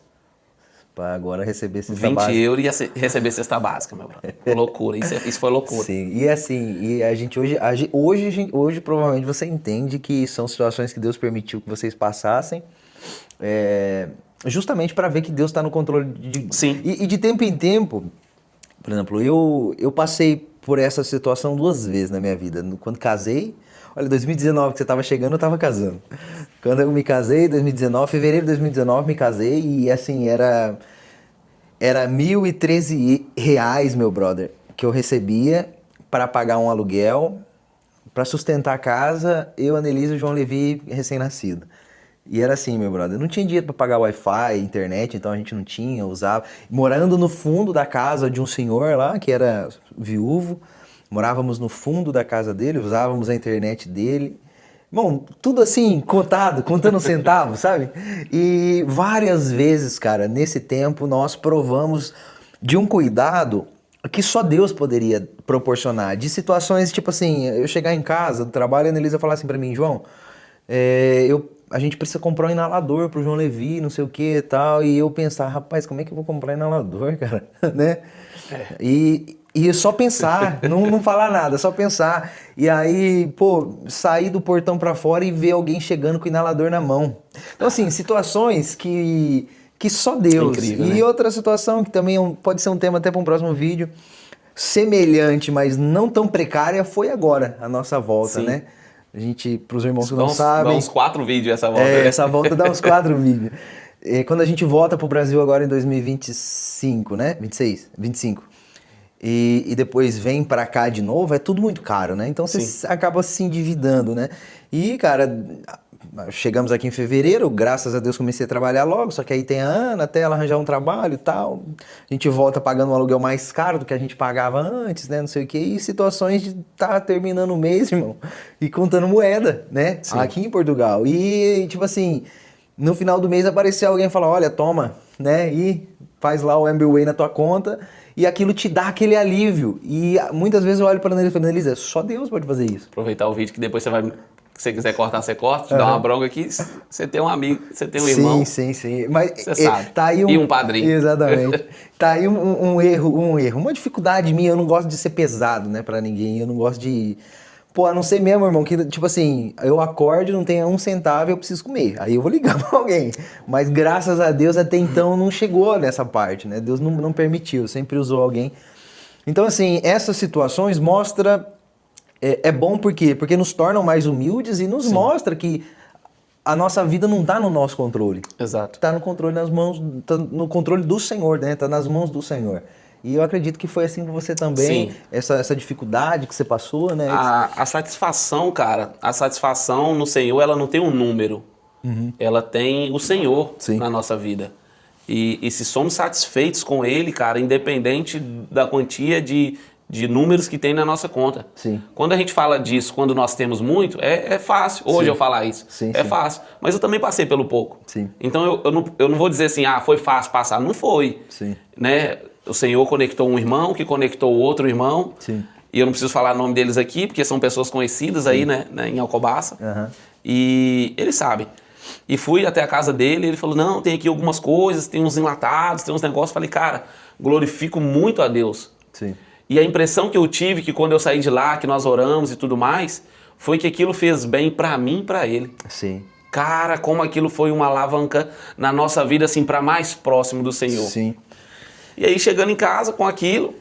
Para agora receber cesta 20 básica. euros e receber cesta básica, meu brother. Loucura, isso foi loucura. Sim, e assim, e a gente hoje provavelmente você entende que são situações que Deus permitiu que vocês passassem, justamente para ver que Deus está no controle Sim. E de tempo em tempo, por exemplo, eu passei por essa situação 2 vezes na minha vida. Quando casei, olha, 2019 que você estava chegando, eu estava casando. Quando eu me casei, 2019, fevereiro de 2019 me casei e assim, era R$1.013, meu brother, que eu recebia para pagar um aluguel, para sustentar a casa, eu, Anelise e o João Levi, recém-nascido. E era assim, meu brother, não tinha dinheiro para pagar Wi-Fi, internet, então a gente não tinha, usava. Morando no fundo da casa de um senhor lá, que era viúvo, morávamos no fundo da casa dele, usávamos a internet dele. Bom, tudo assim, contando centavos, sabe? E várias vezes, cara, nesse tempo nós provamos de um cuidado que só Deus poderia proporcionar. De situações tipo assim, eu chegar em casa do trabalho e a Anelisa falar assim pra mim, João, a gente precisa comprar um inalador pro João Levi, não sei o que e tal. E eu pensar, rapaz, como é que eu vou comprar inalador, cara? Né? E só pensar, não falar nada, só pensar. E aí, pô, sair do portão pra fora e ver alguém chegando com o inalador na mão. Então, assim, situações que só Deus. Incrível, e né? outra situação que também pode ser um tema até para um próximo vídeo, semelhante, mas não tão precária, foi agora a nossa volta, Sim. né? A gente, pros irmãos que Dá não sabem... Dá uns 4 vídeos essa volta. né? Essa volta dá uns 4 vídeos. Quando a gente volta pro Brasil agora em 2025, né? 26, 25. E depois vem pra cá de novo, é tudo muito caro, né? Então você acaba se endividando, né? E, cara, chegamos aqui em fevereiro, graças a Deus comecei a trabalhar logo, só que aí tem a Ana até ela arranjar um trabalho e tal. A gente volta pagando um aluguel mais caro do que a gente pagava antes, né? Não sei o quê. E situações de tá terminando o mês, irmão, e contando moeda, né? Sim. Aqui em Portugal. E, tipo assim, no final do mês apareceu alguém e falou, olha, toma, né? E faz lá o Amberway na tua conta. E aquilo te dá aquele alívio. E muitas vezes eu olho para a Anelisa e falo, Anelisa, só Deus pode fazer isso. Aproveitar o vídeo que depois você vai... Se você quiser cortar, você corta, te dá uma bronca aqui. Você tem um amigo, você tem um irmão. Sim. Mas Você sabe. Tá aí E um padrinho. Exatamente. Tá aí um erro. Uma dificuldade minha, eu não gosto de ser pesado, né, pra ninguém. Eu não gosto de... Pô, a não ser mesmo, irmão, que tipo assim, eu acordo, não tenho 1 centavo e eu preciso comer. Aí eu vou ligar pra alguém. Mas graças a Deus até então não chegou nessa parte, né? Deus não permitiu, sempre usou alguém. Então assim, essas situações mostram... É bom por quê? Porque nos tornam mais humildes e nos mostra que a nossa vida não tá no nosso controle. Exato. Tá no controle tá no controle do Senhor, né? Tá nas mãos do Senhor. E eu acredito que foi assim com você também, essa dificuldade que você passou, né? A satisfação, cara, a satisfação no Senhor, ela não tem um número. Ela tem o Senhor na nossa vida. E se somos satisfeitos com Ele, cara, independente da quantia de números que tem na nossa conta. Sim. Quando a gente fala disso, quando nós temos muito, é fácil. Hoje eu falar isso. Sim. Fácil. Mas eu também passei pelo pouco. Sim. Então eu não vou dizer assim, foi fácil passar. Não foi. Sim. Né? O Senhor conectou um irmão, que conectou outro irmão. Sim. E eu não preciso falar o nome deles aqui, porque são pessoas conhecidas aí, né, em Alcobaça. E eles sabem. E fui até a casa dele, ele falou, não, tem aqui algumas coisas, tem uns enlatados, tem uns negócios. Falei, cara, glorifico muito a Deus. Sim. E a impressão que eu tive, que quando eu saí de lá, que nós oramos e tudo mais, foi que aquilo fez bem pra mim e pra ele. Sim. Cara, como aquilo foi uma alavanca na nossa vida, assim, pra mais próximo do Senhor. Sim. E aí, chegando em casa com aquilo,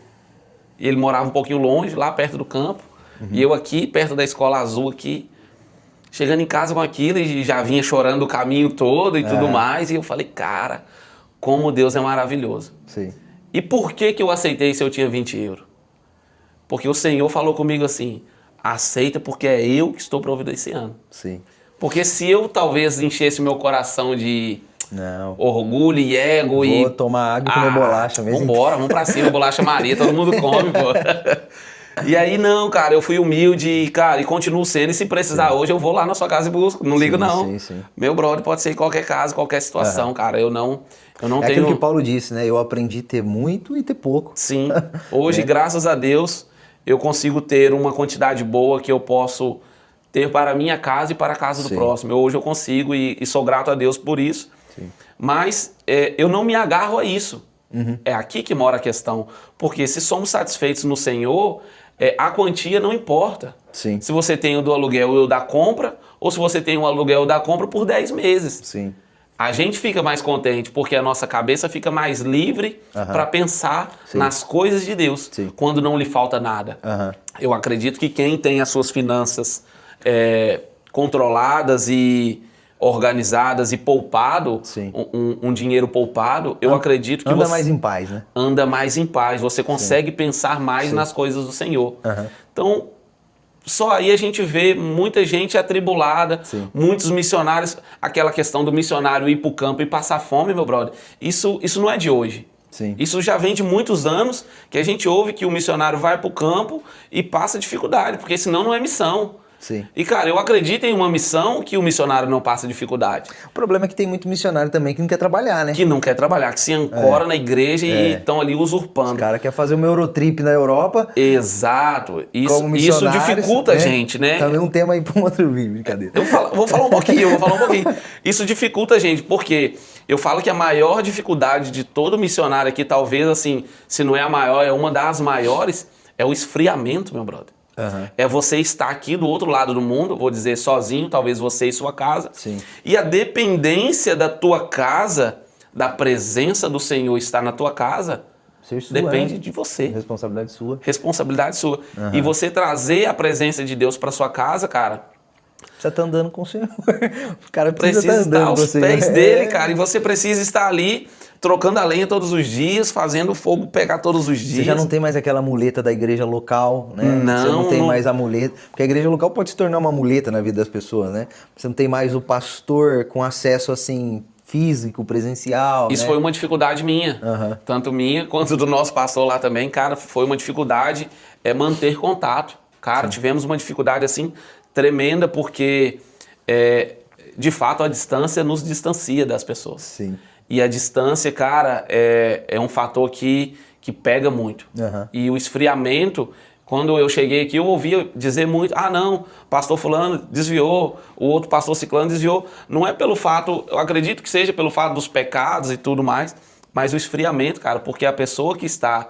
ele morava um pouquinho longe, lá perto do campo, E eu aqui, perto da Escola Azul aqui, chegando em casa com aquilo e já vinha chorando o caminho todo e tudo mais. E eu falei, cara, como Deus é maravilhoso. Sim. E por que eu aceitei se eu tinha 20 euros? Porque o Senhor falou comigo assim, aceita porque é eu que estou providenciando. Sim. Porque se eu talvez enchesse meu coração de Não. orgulho e ego Vou tomar água e comer bolacha mesmo. Vambora, vamos pra cima, bolacha Maria, todo mundo come, pô. E aí, não, cara, eu fui humilde, cara, e continuo sendo, e se precisar hoje, eu vou lá na sua casa e busco, não ligo não. Sim, sim. Meu brother pode ser em qualquer casa, qualquer situação, cara, eu não tenho... Aquilo que Paulo disse, né? Eu aprendi a ter muito e ter pouco. Sim, hoje, graças a Deus, eu consigo ter uma quantidade boa que eu posso ter para a minha casa e para a casa do próximo. Hoje eu consigo e sou grato a Deus por isso. Sim. Mas eu não me agarro a isso. É aqui que mora a questão. Porque se somos satisfeitos no Senhor, a quantia não importa. Sim. Se você tem o do aluguel e o da compra, ou se você tem o aluguel da compra por 10 meses. Sim. A gente fica mais contente porque a nossa cabeça fica mais livre para pensar nas coisas de Deus, quando não lhe falta nada. Eu acredito que quem tem as suas finanças controladas e organizadas e poupado, um dinheiro poupado, eu acredito que anda você... mais em paz, né? Anda mais em paz, você consegue pensar mais nas coisas do Senhor. Então, só aí a gente vê muita gente atribulada, muitos missionários, aquela questão do missionário ir para o campo e passar fome, meu brother, isso não é de hoje. Sim. Isso já vem de muitos anos que a gente ouve que o missionário vai para o campo e passa dificuldade, porque senão não é missão. Sim. E, cara, eu acredito em uma missão que o missionário não passa dificuldade. O problema é que tem muito missionário também que não quer trabalhar, né? Que não quer trabalhar, que se ancora na igreja e estão ali usurpando. Os caras querem fazer uma Eurotrip na Europa. Exato. Isso dificulta a gente, né? Também um tema aí para um outro vídeo, brincadeira. Vou falar um pouquinho. Isso dificulta a gente, porque eu falo que a maior dificuldade de todo missionário aqui, talvez, assim, se não é a maior, é uma das maiores, é o esfriamento, meu brother. É você estar aqui do outro lado do mundo, vou dizer sozinho, talvez você e sua casa. Sim. E a dependência da tua casa, da presença do Senhor estar na tua casa, depende de você. Responsabilidade sua. Responsabilidade sua. E você trazer a presença de Deus para sua casa, cara... Você está andando com o Senhor. O cara precisa estar aos pés dele, cara. E você precisa estar ali trocando a lenha todos os dias, fazendo o fogo pegar todos os dias. Você já não tem mais aquela muleta da igreja local, né? Não. Você não tem mais a muleta. Porque a igreja local pode se tornar uma muleta na vida das pessoas, né? Você não tem mais o pastor com acesso, assim, físico, presencial. Isso foi uma dificuldade minha. Tanto minha quanto do nosso pastor lá também, cara. Foi uma dificuldade manter contato. Cara, tivemos uma dificuldade, assim, tremenda, porque, de fato, a distância nos distancia das pessoas. Sim. E a distância, cara, é um fator que pega muito. E o esfriamento, quando eu cheguei aqui, eu ouvia dizer muito, não, pastor fulano desviou, o outro pastor ciclano desviou. Não é pelo fato, eu acredito que seja pelo fato dos pecados e tudo mais, mas o esfriamento, cara, porque a pessoa que está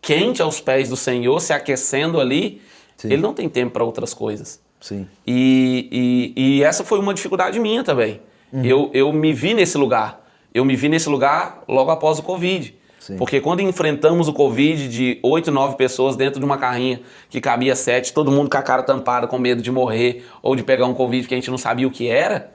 quente aos pés do Senhor, se aquecendo ali, ele não tem tempo para outras coisas. Sim. E essa foi uma dificuldade minha também. Eu me vi nesse lugar. Eu me vi nesse lugar logo após o Covid. Sim. Porque quando enfrentamos o Covid de 8, 9 pessoas dentro de uma carrinha que cabia 7, todo mundo com a cara tampada, com medo de morrer ou de pegar um Covid que a gente não sabia o que era,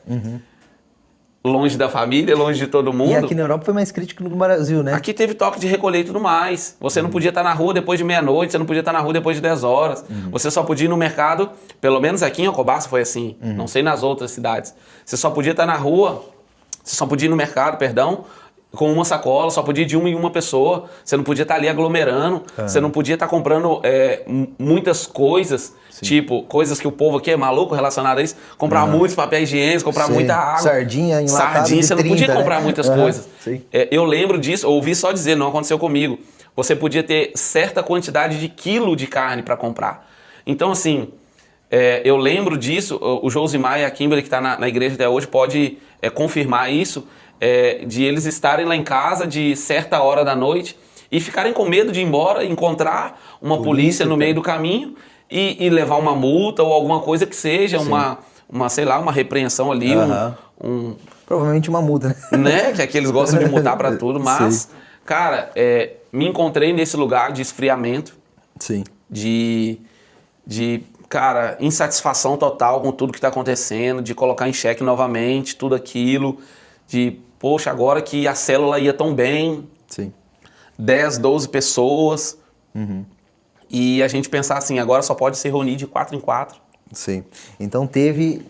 longe da família, longe de todo mundo. E aqui na Europa foi mais crítico do que no Brasil, né? Aqui teve toque de recolher e tudo mais. Você não podia estar na rua depois de meia-noite, você não podia estar na rua depois de 10 horas. Você só podia ir no mercado, pelo menos aqui em Alcobaça foi assim, não sei nas outras cidades. Você só podia estar na rua, você só podia ir no mercado, com uma sacola, só podia ir de uma em uma pessoa. Você não podia estar ali aglomerando, você não podia estar comprando muitas coisas, tipo, coisas que o povo aqui é maluco relacionado a isso. Comprar muitos papéis higiênicos, comprar muita água. Sardinha enlatada. Sardinha, você não 30, podia comprar muitas coisas. Sim. Eu lembro disso, ouvi só dizer, não aconteceu comigo. Você podia ter certa quantidade de quilo de carne para comprar. Então, assim, eu lembro disso, o Josimar e a Kimberly, que está na igreja até hoje, pode confirmar isso, de eles estarem lá em casa de certa hora da noite e ficarem com medo de ir embora, encontrar uma polícia no meio do caminho e levar uma multa ou alguma coisa que seja, sei lá, uma repreensão ali, provavelmente uma multa, né? Que eles gostam de multar para tudo, mas, cara, me encontrei nesse lugar de esfriamento, de cara, insatisfação total com tudo que está acontecendo, de colocar em xeque novamente tudo aquilo, de, poxa, agora que a célula ia tão bem, Sim. 10, 12 pessoas, e a gente pensar assim, agora só pode se reunir de 4 em 4. Sim. Então teve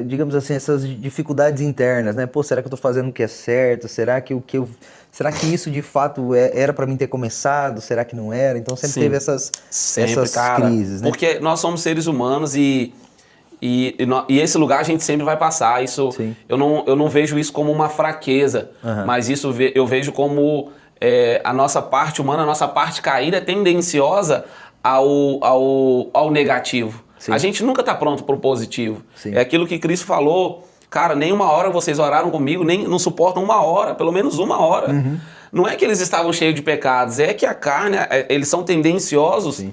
digamos assim, essas dificuldades internas, né? Pô, será que eu tô fazendo o que é certo? Será que será que isso de fato era para mim ter começado? Será que não era? Então sempre teve essas Cara, crises, né? porque nós somos seres humanos e esse lugar a gente sempre vai passar. Isso, eu não vejo isso como uma fraqueza, mas isso eu vejo como a nossa parte humana, a nossa parte caída é tendenciosa ao negativo. Sim. A gente nunca está pronto para o positivo. Sim. É aquilo que Cristo falou, cara, nem uma hora vocês oraram comigo, nem não suportam uma hora, pelo menos uma hora. Não é que eles estavam cheios de pecados, é que a carne, eles são tendenciosos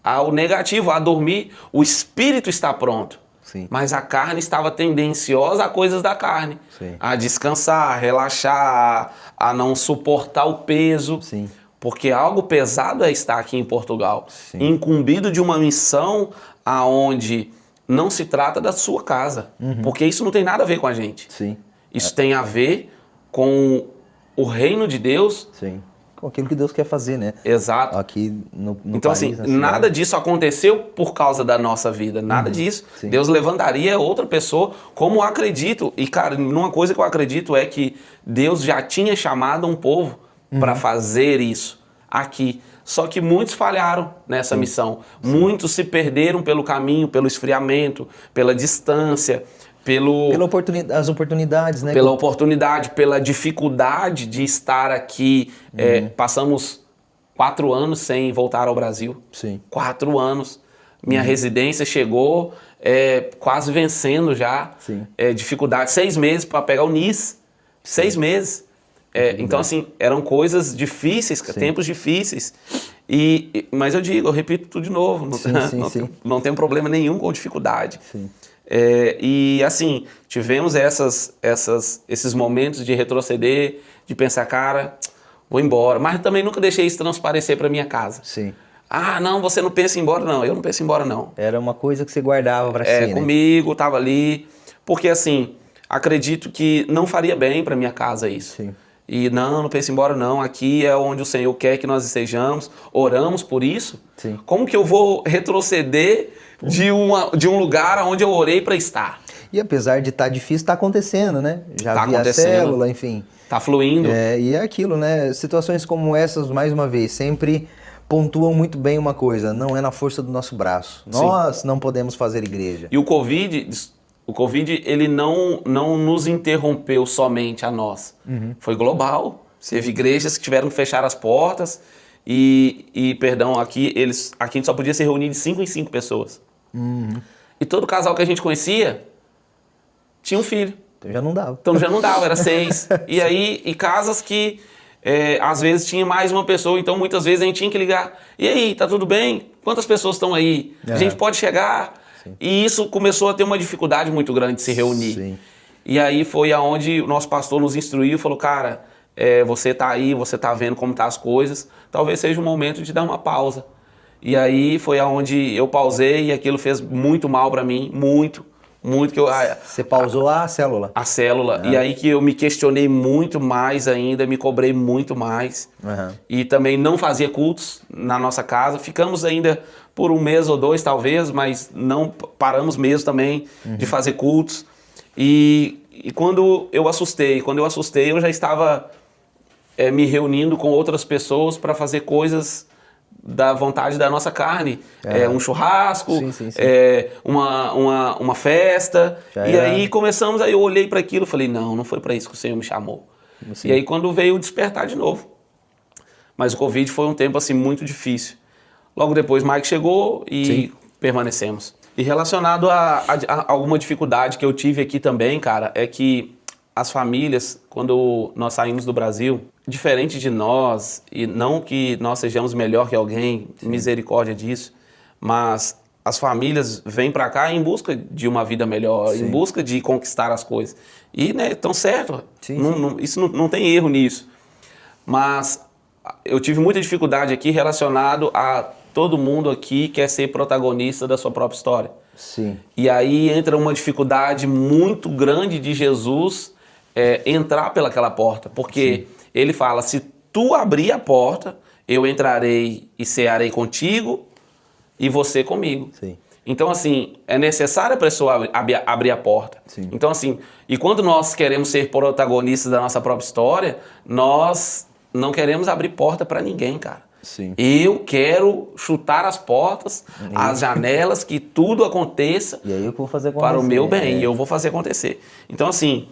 ao negativo, a dormir. O espírito está pronto. Sim. Mas a carne estava tendenciosa a coisas da carne. Sim. A descansar, a relaxar, a não suportar o peso. Sim. Porque algo pesado é estar aqui em Portugal. Sim. Incumbido de uma missão aonde não se trata da sua casa. Porque isso não tem nada a ver com a gente. Sim. Isso tem a ver com o reino de Deus. Sim. Com aquilo que Deus quer fazer, né? Exato. Aqui no então, país, assim, nada disso aconteceu por causa da nossa vida. Nada disso. Sim. Deus levantaria outra pessoa, como eu acredito. E, cara, uma coisa que eu acredito é que Deus já tinha chamado um povo para fazer isso aqui. Só que muitos falharam nessa missão. Muitos se perderam pelo caminho, pelo esfriamento, pela distância, as oportunidades, né? Pela oportunidade, pela dificuldade de estar aqui. Passamos 4 anos sem voltar ao Brasil. Sim. 4 anos. Minha residência chegou quase vencendo já. Sim. Dificuldade. 6 meses para pegar o NIS. 6 meses. Então, assim, eram coisas difíceis, tempos difíceis. Mas eu repito tudo de novo. Não tem problema nenhum com dificuldade. Sim. E assim, tivemos esses momentos de retroceder, de pensar, cara, vou embora. Mas também nunca deixei isso transparecer para minha casa. Sim. Ah, não, você não pensa em ir embora? Não, eu não penso em ir embora, não. Era uma coisa que você guardava para si, né? Comigo, tava ali. Porque assim, acredito que não faria bem para minha casa isso. Sim. E não penso em ir embora, não. Aqui é onde o Senhor quer que nós estejamos. Oramos por isso. Sim. Como que eu vou retroceder de um lugar onde eu orei para estar? E apesar de estar difícil, está acontecendo, né? Já vi a célula, enfim. Tá fluindo. E é aquilo, né? Situações como essas, mais uma vez, sempre pontuam muito bem uma coisa. Não é na força do nosso braço. Nós não podemos fazer igreja. E o Covid, ele não nos interrompeu somente a nós. Foi global. Teve igrejas que tiveram que fechar as portas. Perdão, aqui a gente só podia se reunir de 5 em 5 pessoas. E todo casal que a gente conhecia tinha um filho. Então já não dava. Era 6. E casas que às vezes tinha mais uma pessoa, então muitas vezes a gente tinha que ligar. E aí, tá tudo bem? Quantas pessoas estão aí? A gente pode chegar? Sim. E isso começou a ter uma dificuldade muito grande de se reunir. Sim. E aí foi aonde o nosso pastor nos instruiu, falou, cara, você tá aí, você tá vendo como tá as coisas, talvez seja o momento de dar uma pausa. E aí foi aonde eu pausei e aquilo fez muito mal para mim, muito que eu... Você pausou a célula? A célula. E aí que eu me questionei muito mais ainda, me cobrei muito mais. E também não fazia cultos na nossa casa. Ficamos ainda por 1 mês ou 2 talvez, mas não paramos mesmo também de fazer cultos. E quando eu assustei, eu já estava me reunindo com outras pessoas para fazer coisas da vontade da nossa carne. Um churrasco, uma festa. Aí começamos, aí eu olhei para aquilo e falei, não foi para isso que o Senhor me chamou. E aí quando veio o despertar de novo. Mas o Covid foi um tempo assim muito difícil. Logo depois Mike chegou e permanecemos. E relacionado a alguma dificuldade que eu tive aqui também, cara, é que as famílias, quando nós saímos do Brasil, diferente de nós, e não que nós sejamos melhor que alguém, misericórdia disso, mas as famílias vêm para cá em busca de uma vida melhor, em busca de conquistar as coisas. E, né, estão certo, isso não tem erro nisso. Mas eu tive muita dificuldade aqui relacionado a todo mundo aqui quer ser protagonista da sua própria história. Sim. E aí entra uma dificuldade muito grande de Jesus entrar pelaquela porta. Porque ele fala, se tu abrir a porta, eu entrarei e cearei contigo e você comigo. Sim. Então, assim, é necessário a pessoa abrir a porta. Sim. Então, assim, e quando nós queremos ser protagonistas da nossa própria história, nós não queremos abrir porta para ninguém, cara. Sim. Eu quero chutar as portas, as janelas, que tudo aconteça E aí eu vou fazer acontecer. para o meu bem, e eu vou fazer acontecer. Então, assim,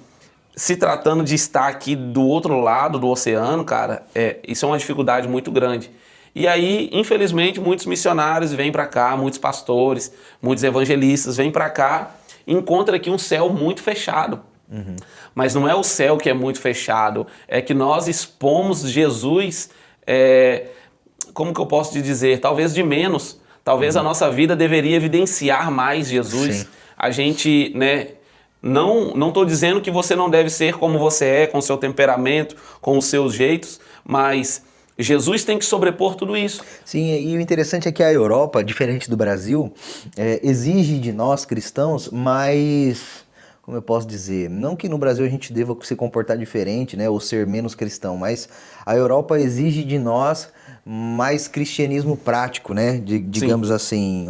se tratando de estar aqui do outro lado do oceano, cara, isso é uma dificuldade muito grande. E aí, infelizmente, muitos missionários vêm para cá, muitos pastores, muitos evangelistas vêm para cá e encontram aqui um céu muito fechado. Uhum. Mas não é o céu que é muito fechado, é que nós expomos Jesus, como que eu posso te dizer, talvez de menos. Talvez a nossa vida deveria evidenciar mais Jesus. Sim. A gente, né... Não estou dizendo que você não deve ser como você é, com o seu temperamento, com os seus jeitos, mas Jesus tem que sobrepor tudo isso. Sim, e o interessante é que a Europa, diferente do Brasil, exige de nós cristãos mais, como eu posso dizer, não que no Brasil a gente deva se comportar diferente, né, ou ser menos cristão, mas a Europa exige de nós mais cristianismo prático, né, digamos assim,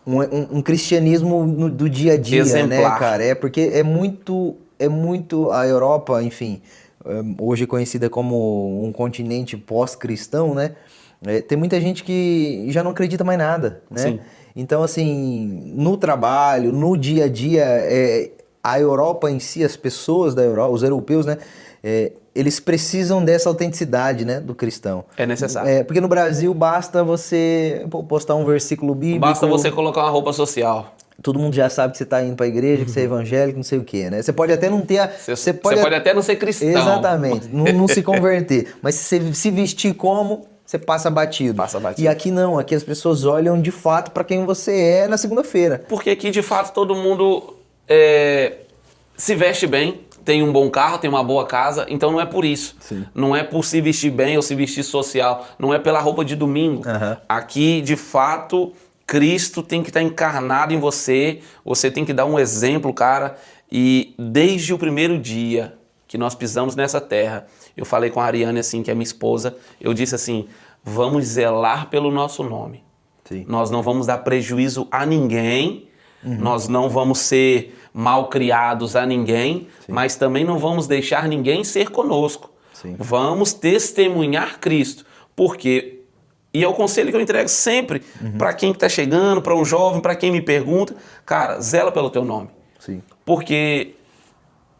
um cristianismo do dia a dia, exemplar, né, cara? Porque é muito a Europa, enfim, hoje conhecida como um continente pós-cristão, né? Tem muita gente que já não acredita mais nada, né? Sim. Então, assim, no trabalho, no dia a dia, a Europa em si, as pessoas da Europa, os europeus, né? Eles precisam dessa autenticidade, né, do cristão. É necessário. Porque no Brasil basta você postar um versículo bíblico. Basta você colocar uma roupa social. Todo mundo já sabe que você está indo para a igreja, que você é evangélico, não sei o quê, né? Você pode até não ter... Você pode até não ser cristão. Exatamente, não se converter. Mas se você se vestir como, você passa batido. Passa batido. E aqui não, aqui as pessoas olham de fato para quem você é na segunda-feira. Porque aqui, de fato, todo mundo se veste bem, tem um bom carro, tem uma boa casa, então não é por isso. Sim. Não é por se vestir bem ou se vestir social, não é pela roupa de domingo. Uhum. Aqui, de fato, Cristo tem que estar encarnado em você, você tem que dar um exemplo, cara. E desde o primeiro dia que nós pisamos nessa terra, eu falei com a Ariane, assim, que é minha esposa, eu disse assim, vamos zelar pelo nosso nome. Sim. Nós não vamos dar prejuízo a ninguém, nós não vamos ser mal criados a ninguém, Sim. mas também não vamos deixar ninguém ser conosco. Sim. Vamos testemunhar Cristo, porque, e é o conselho que eu entrego sempre, para quem está chegando, para um jovem, para quem me pergunta, cara, zela pelo teu nome. Sim. Porque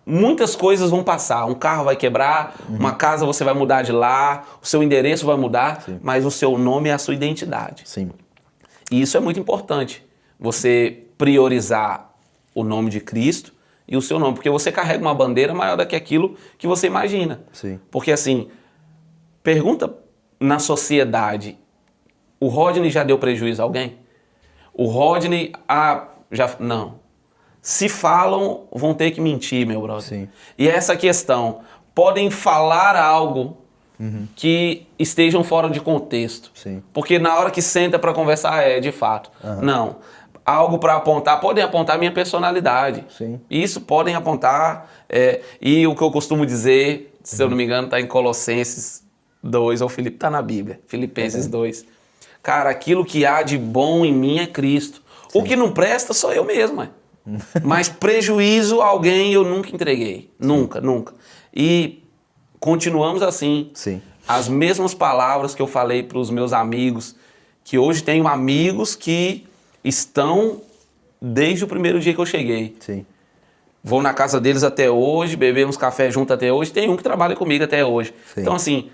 muitas coisas vão passar, um carro vai quebrar, uma casa você vai mudar de lá, o seu endereço vai mudar, Sim. mas o seu nome é a sua identidade. Sim. E isso é muito importante, você priorizar o nome de Cristo e o seu nome, porque você carrega uma bandeira maior do que aquilo que você imagina. Sim. Porque assim, pergunta na sociedade, o Rodney já deu prejuízo a alguém? O Rodney, não. Se falam, vão ter que mentir, meu brother. Sim. E essa questão, podem falar algo que estejam fora de contexto. Sim. Porque na hora que senta para conversar, de fato. Não. Algo para apontar, podem apontar minha personalidade. Sim. Isso podem apontar. E o que eu costumo dizer, se eu não me engano, está em Colossenses 2, ou está na Bíblia, Filipenses 2. Cara, aquilo que há de bom em mim é Cristo. Sim. O que não presta sou eu mesmo. Mas prejuízo a alguém eu nunca entreguei. Sim. Nunca, nunca. E continuamos assim. Sim. As mesmas palavras que eu falei para os meus amigos, que hoje tenho amigos que estão desde o primeiro dia que eu cheguei. Sim. Vou na casa deles até hoje, bebemos café junto até hoje. Tem um que trabalha comigo até hoje. Sim. Então, assim,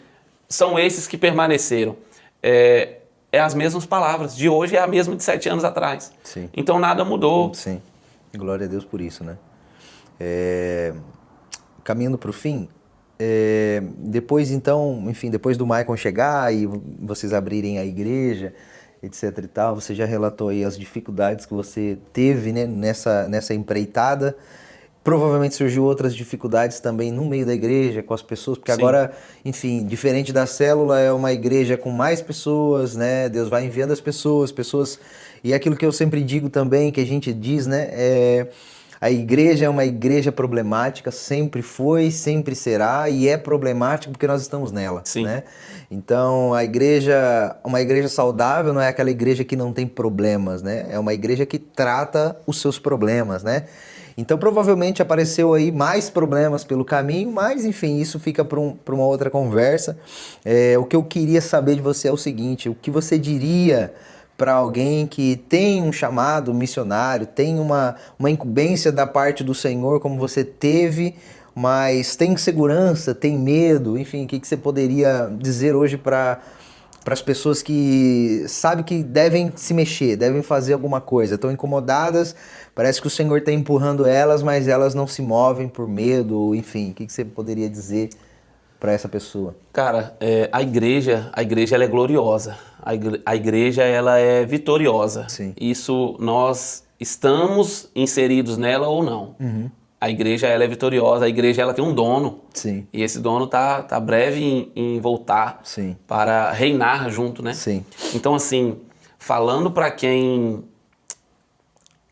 são esses que permaneceram. As mesmas palavras. De hoje é a mesma de 7 anos atrás. Sim. Então, nada mudou. Sim. Glória a Deus por isso, né? Caminhando para o fim, depois então, enfim, depois do Maicon chegar e vocês abrirem a igreja, etc e tal, você já relatou aí as dificuldades que você teve, né, nessa empreitada, Provavelmente surgiu outras dificuldades também no meio da igreja, com as pessoas, porque agora, enfim, diferente da célula, é uma igreja com mais pessoas, né? Deus vai enviando as pessoas, E é aquilo que eu sempre digo também, que a gente diz, né? A igreja é uma igreja problemática, sempre foi, sempre será, e é problemática porque nós estamos nela, né? Então, uma igreja saudável não é aquela igreja que não tem problemas, né? É uma igreja que trata os seus problemas, né? Então, provavelmente apareceu aí mais problemas pelo caminho, mas, enfim, isso fica para uma outra conversa. O que eu queria saber de você é o seguinte, o que você diria para alguém que tem um chamado missionário, tem uma incumbência da parte do Senhor, como você teve, mas tem insegurança, tem medo, enfim, o que você poderia dizer hoje para as pessoas que sabem que devem se mexer, devem fazer alguma coisa, estão incomodadas, parece que o Senhor está empurrando elas, mas elas não se movem por medo, enfim, o que você poderia dizer para essa pessoa? Cara, a igreja ela é gloriosa, a igreja ela é vitoriosa. Sim. Isso nós estamos inseridos nela ou não. A igreja ela é vitoriosa, a igreja ela tem um dono. Sim. E esse dono tá breve em voltar. Sim. Para reinar junto, né? Sim. Então, assim, falando para quem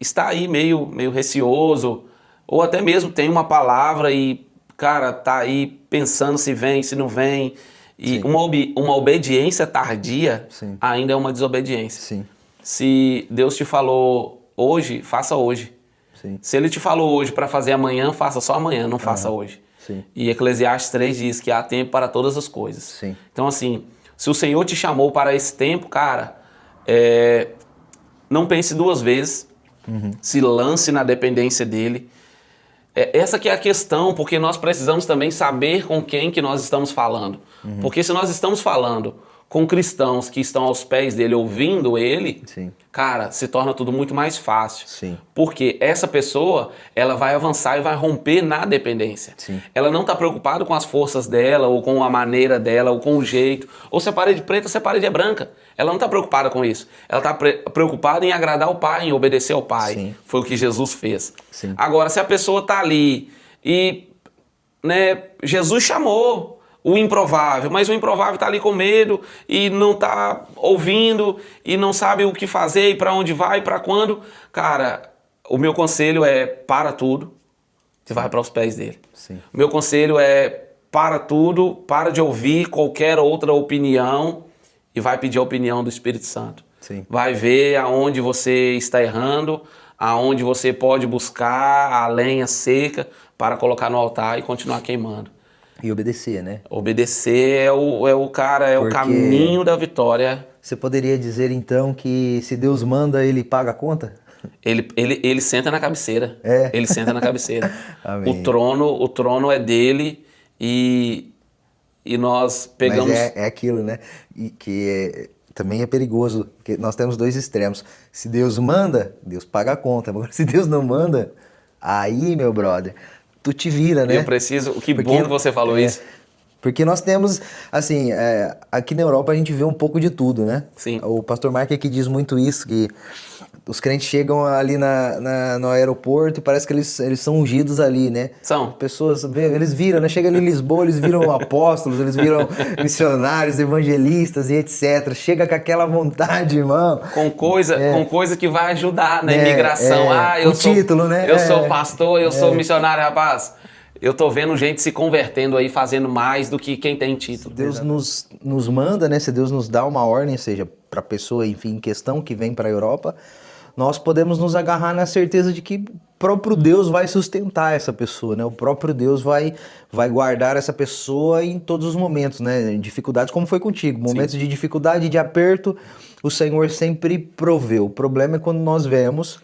está aí meio receoso, ou até mesmo tem uma palavra e, cara, tá aí pensando se vem, se não vem, e uma obediência tardia ainda é uma desobediência. Sim. Se Deus te falou hoje, faça hoje. Sim. Se Ele te falou hoje para fazer amanhã, faça só amanhã, não faça hoje. Sim. E Eclesiastes 3 diz que há tempo para todas as coisas. Sim. Então, assim, se o Senhor te chamou para esse tempo, cara, não pense duas vezes, se lance na dependência dEle. Essa que é a questão, porque nós precisamos também saber com quem que nós estamos falando. Porque se nós estamos falando com cristãos que estão aos pés dele, ouvindo ele, cara, se torna tudo muito mais fácil. Sim. Porque essa pessoa, ela vai avançar e vai romper na dependência. Sim. Ela não está preocupada com as forças dela, ou com a maneira dela, ou com o jeito. Ou se a parede é preta, se a parede é branca. Ela não está preocupada com isso. Ela está preocupada em agradar o Pai, em obedecer ao Pai. Sim. Foi o que Jesus fez. Sim. Agora, se a pessoa está ali e, né, Jesus chamou o improvável, mas o improvável está ali com medo e não está ouvindo e não sabe o que fazer e para onde vai e para quando. Cara, o meu conselho é para tudo e vai para os pés dele. Sim. O meu conselho é para tudo, para de ouvir qualquer outra opinião e vai pedir a opinião do Espírito Santo. Sim. Vai ver aonde você está errando, aonde você pode buscar a lenha seca para colocar no altar e continuar queimando. E obedecer, né? Obedecer é o caminho da vitória. Você poderia dizer, então, que se Deus manda, ele paga a conta? Ele senta na cabeceira. É. Ele senta na cabeceira. Amém. O trono é dele e nós pegamos... Mas é aquilo, né? Também é perigoso, porque nós temos dois extremos. Se Deus manda, Deus paga a conta. Agora, se Deus não manda, aí, meu brother, tu te vira, né? Eu preciso... bom que você falou isso. Porque nós temos, assim, aqui na Europa a gente vê um pouco de tudo, né? Sim. O pastor Mark aqui diz muito isso, que os crentes chegam ali no aeroporto e parece que eles são ungidos ali, né? São. Pessoas, eles viram, né? Chega ali em Lisboa, eles viram apóstolos, eles viram missionários, evangelistas e etc. Chega com aquela vontade, irmão. Com coisa que vai ajudar na imigração. Eu sou título, né? Eu sou pastor, eu sou missionário, rapaz. Eu tô vendo gente se convertendo aí, fazendo mais do que quem tem título. Se Deus nos manda, né? Se Deus nos dá uma ordem, seja para a pessoa, enfim, em questão que vem para a Europa, nós podemos nos agarrar na certeza de que o próprio Deus vai sustentar essa pessoa, né? O próprio Deus vai guardar essa pessoa em todos os momentos, né? Em dificuldades, como foi contigo. Momentos de dificuldade, de aperto, o Senhor sempre proveu. O problema é quando nós vemos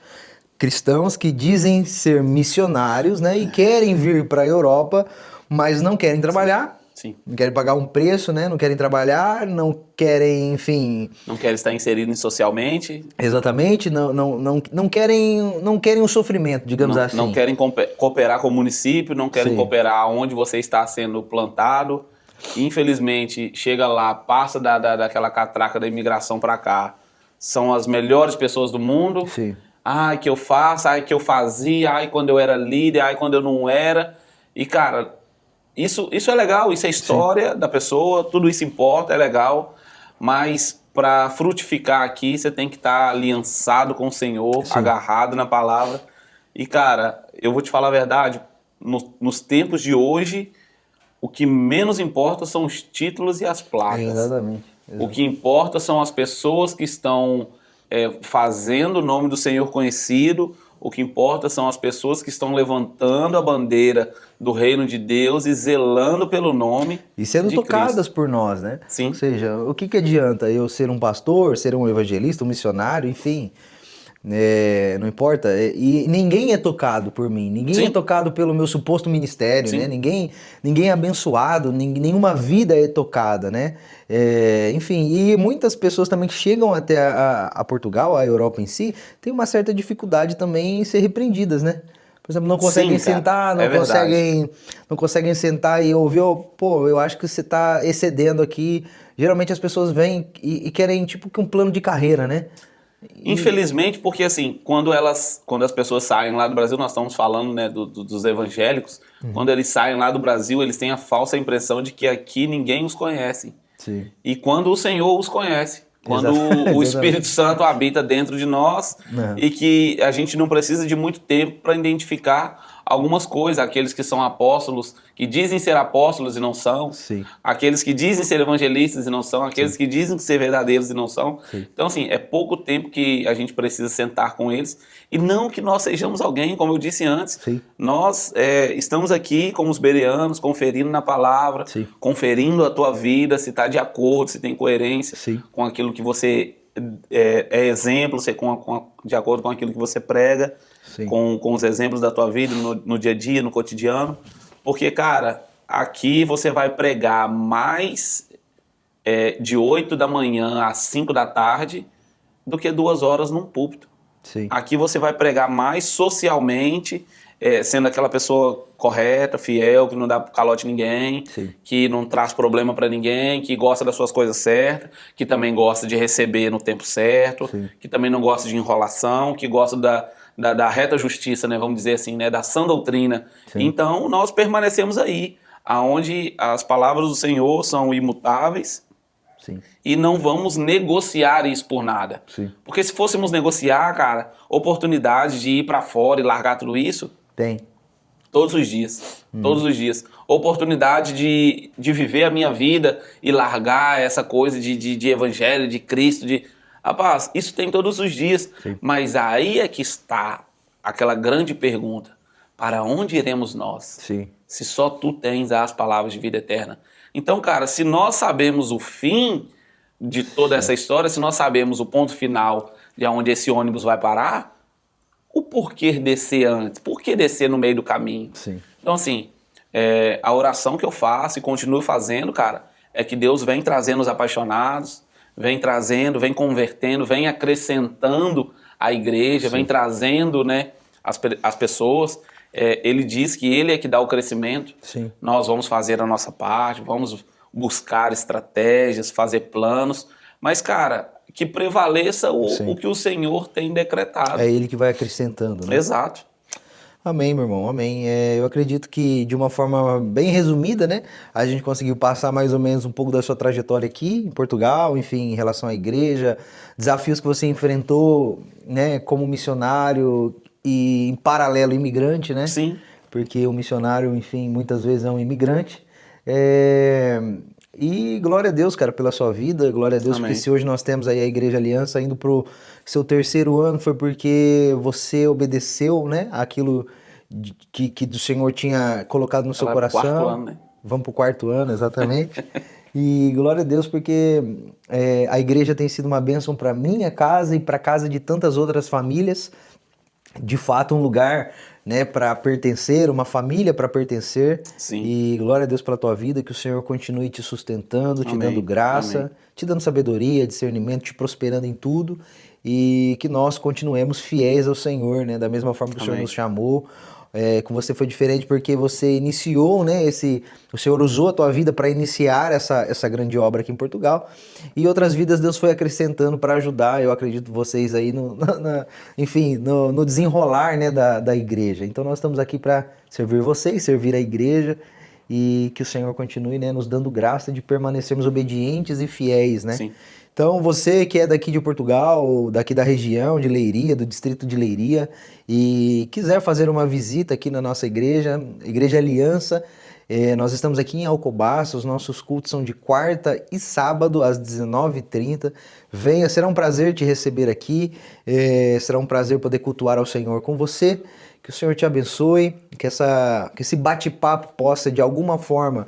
cristãos que dizem ser missionários, né, e querem vir para a Europa, mas não querem trabalhar, Sim. Não querem pagar um preço, né, não querem trabalhar, não querem, enfim... Não querem estar inseridos socialmente. Exatamente, não querem o sofrimento, digamos assim. Não querem cooperar com o município, não querem cooperar onde você está sendo plantado. Infelizmente, chega lá, passa daquela catraca da imigração para cá, são as melhores pessoas do mundo. Sim. ai, que eu faço, ai, que eu fazia, ai, quando eu era líder, ai, quando eu não era. E, cara, isso é legal, isso é história da pessoa, tudo isso importa, é legal, mas para frutificar aqui, você tem que estar aliançado com o Senhor, agarrado na palavra. E, cara, eu vou te falar a verdade, nos tempos de hoje, o que menos importa são os títulos e as placas. Exatamente. O que importa são as pessoas que estão fazendo o nome do Senhor conhecido. O que importa são as pessoas que estão levantando a bandeira do reino de Deus e zelando pelo nome e sendo de tocadas Cristo. por nós, né? Sim. Ou seja, o que adianta eu ser um pastor, ser um evangelista, um missionário, enfim, não importa. E ninguém é tocado por mim, ninguém é tocado pelo meu suposto ministério, né? Ninguém é abençoado, nenhuma vida é tocada, né? Enfim, e muitas pessoas também que chegam até a Portugal, a Europa em si, tem uma certa dificuldade também em ser repreendidas, né? Por exemplo, não conseguem sentar, não conseguem sentar e ouvir, pô, eu acho que você está excedendo aqui. Geralmente as pessoas vêm e querem tipo que um plano de carreira, né? Infelizmente, porque assim, quando as pessoas saem lá do Brasil, nós estamos falando, né, dos evangélicos, quando eles saem lá do Brasil, eles têm a falsa impressão de que aqui ninguém os conhece. Sim. E quando o Senhor os conhece, quando o Espírito Santo habita dentro de nós e que a gente não precisa de muito tempo para identificar algumas coisas, aqueles que são apóstolos, que dizem ser apóstolos e não são, aqueles que dizem ser evangelistas e não são, aqueles que dizem ser verdadeiros e não são. Então, assim, é pouco tempo que a gente precisa sentar com eles, e não que nós sejamos alguém, como eu disse antes, nós estamos aqui como os bereanos, conferindo na palavra, conferindo a tua vida, se está de acordo, se tem coerência com aquilo que você é exemplo, de acordo com aquilo que você prega, com os exemplos da tua vida no dia a dia, no cotidiano. Porque, cara, aqui você vai pregar mais de 8 da manhã às 5 da tarde do que 2 horas num púlpito. Aqui você vai pregar mais socialmente, sendo aquela pessoa correta, fiel, que não dá calote a ninguém, que não traz problema para ninguém, que gosta das suas coisas certas, que também gosta de receber no tempo certo, que também não gosta de enrolação, que gosta da reta justiça, né, vamos dizer assim, né, da sã doutrina. Então nós permanecemos aí, aonde as palavras do Senhor são imutáveis. E não vamos negociar isso por nada. Porque se fôssemos negociar, cara, oportunidade de ir para fora e largar tudo isso, tem. Todos os dias. Todos os dias. Oportunidade de viver a minha vida e largar essa coisa de evangelho, de Cristo, Rapaz, isso tem todos os dias. Mas aí é que está aquela grande pergunta. Para onde iremos nós? Se só tu tens as palavras de vida eterna. Então, cara, se nós sabemos o fim de toda essa história, se nós sabemos o ponto final de onde esse ônibus vai parar, o porquê descer antes? Por que descer no meio do caminho? Então, assim, a oração que eu faço e continuo fazendo, cara, é que Deus vem trazendo os apaixonados, vem trazendo, vem convertendo, vem acrescentando a igreja, vem trazendo, né, as pessoas. Ele diz que ele é que dá o crescimento. Nós vamos fazer a nossa parte, vamos buscar estratégias, fazer planos, mas, cara, que prevaleça o que o Senhor tem decretado. É ele que vai acrescentando, né? Exato. Amém, meu irmão, amém. Eu acredito que de uma forma bem resumida, né, a gente conseguiu passar mais ou menos um pouco da sua trajetória aqui em Portugal, enfim, em relação à igreja, desafios que você enfrentou, né, como missionário e em paralelo imigrante, né? Porque o missionário, enfim, muitas vezes é um imigrante. E glória a Deus, cara, pela sua vida, glória a Deus, porque se hoje nós temos aí a Igreja Aliança indo pro seu 3º ano, foi porque você obedeceu, né, aquilo que do Senhor tinha colocado no seu coração. Pro 4º ano, né? Vamos pro 4º ano, exatamente. E glória a Deus, porque a igreja tem sido uma bênção para minha casa e para casa de tantas outras famílias. De fato, um lugar, né, para pertencer, uma família para pertencer. E glória a Deus pela tua vida, que o Senhor continue te sustentando, te dando graça, te dando sabedoria, discernimento, te prosperando em tudo, e que nós continuemos fiéis ao Senhor, né, da mesma forma que o Senhor nos chamou. com você foi diferente porque você iniciou, né, o Senhor usou a tua vida para iniciar essa grande obra aqui em Portugal, e outras vidas Deus foi acrescentando para ajudar, eu acredito, vocês aí enfim, no desenrolar, né, da igreja. Então nós estamos aqui para servir vocês, servir a igreja, e que o Senhor continue, né, nos dando graça de permanecermos obedientes e fiéis, né? Sim. Então, você que é daqui de Portugal, daqui da região de Leiria, do distrito de Leiria, e quiser fazer uma visita aqui na nossa igreja, Igreja Aliança, nós estamos aqui em Alcobaça, os nossos cultos são de quarta e sábado às 19h30. Venha, será um prazer te receber aqui, será um prazer poder cultuar ao Senhor com você, que o Senhor te abençoe, que esse bate-papo possa de alguma forma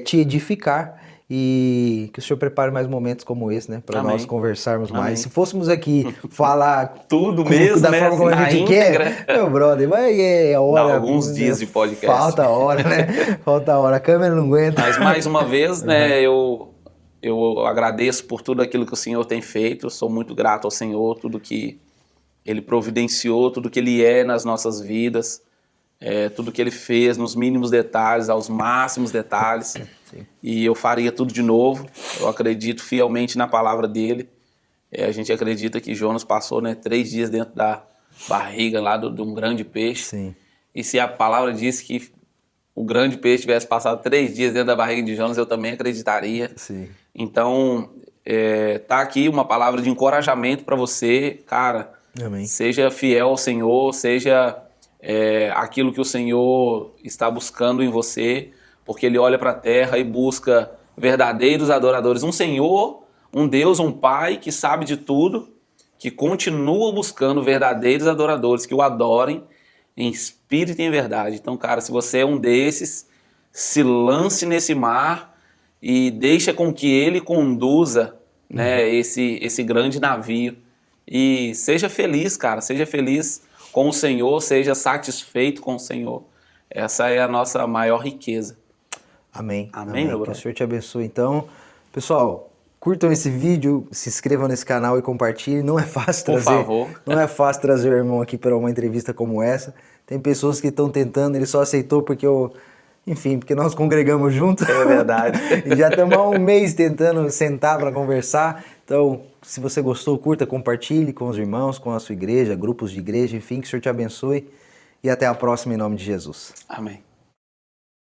te edificar, e que o Senhor prepare mais momentos como esse, né? Para nós conversarmos mais. Se fôssemos aqui falar tudo mesmo, da né? forma como a gente quer, meu brother, vai hora. Alguns dias de podcast. Falta hora, né? Falta hora. A câmera não aguenta. Mas mais uma vez, né? Eu agradeço por tudo aquilo que o Senhor tem feito. Eu sou muito grato ao Senhor, tudo que Ele providenciou, tudo que Ele é nas nossas vidas. Tudo que Ele fez nos mínimos detalhes, aos máximos detalhes. Sim. E eu faria tudo de novo. Eu acredito fielmente na palavra dele. A gente acredita que Jonas passou, né, 3 dias dentro da barriga lá de um grande peixe. Sim. E se a palavra diz que o grande peixe tivesse passado 3 dias dentro da barriga de Jonas, eu também acreditaria. Sim. Então, tá aqui uma palavra de encorajamento para você, cara. Amém. Seja fiel ao Senhor, seja aquilo que o Senhor está buscando em você, porque Ele olha para a terra e busca verdadeiros adoradores. Um Senhor, um Deus, um Pai que sabe de tudo, que continua buscando verdadeiros adoradores que o adorem em espírito e em verdade. Então, cara, se você é um desses, se lance nesse mar e deixa com que Ele conduza, né, esse grande navio. E seja feliz, cara, seja feliz com o Senhor, seja satisfeito com o Senhor. Essa é a nossa maior riqueza. Amém. Amém, meu brother. Que o Senhor te abençoe. Então, pessoal, curtam esse vídeo, se inscrevam nesse canal e compartilhem. Não é fácil trazer, por favor. Não é fácil trazer o irmão aqui para uma entrevista como essa. Tem pessoas que estão tentando, ele só aceitou porque porque nós congregamos juntos. É verdade. E já estamos há um mês tentando sentar para conversar. Então, se você gostou, curta, compartilhe com os irmãos, com a sua igreja, grupos de igreja, enfim, que o Senhor te abençoe. E até a próxima em nome de Jesus. Amém.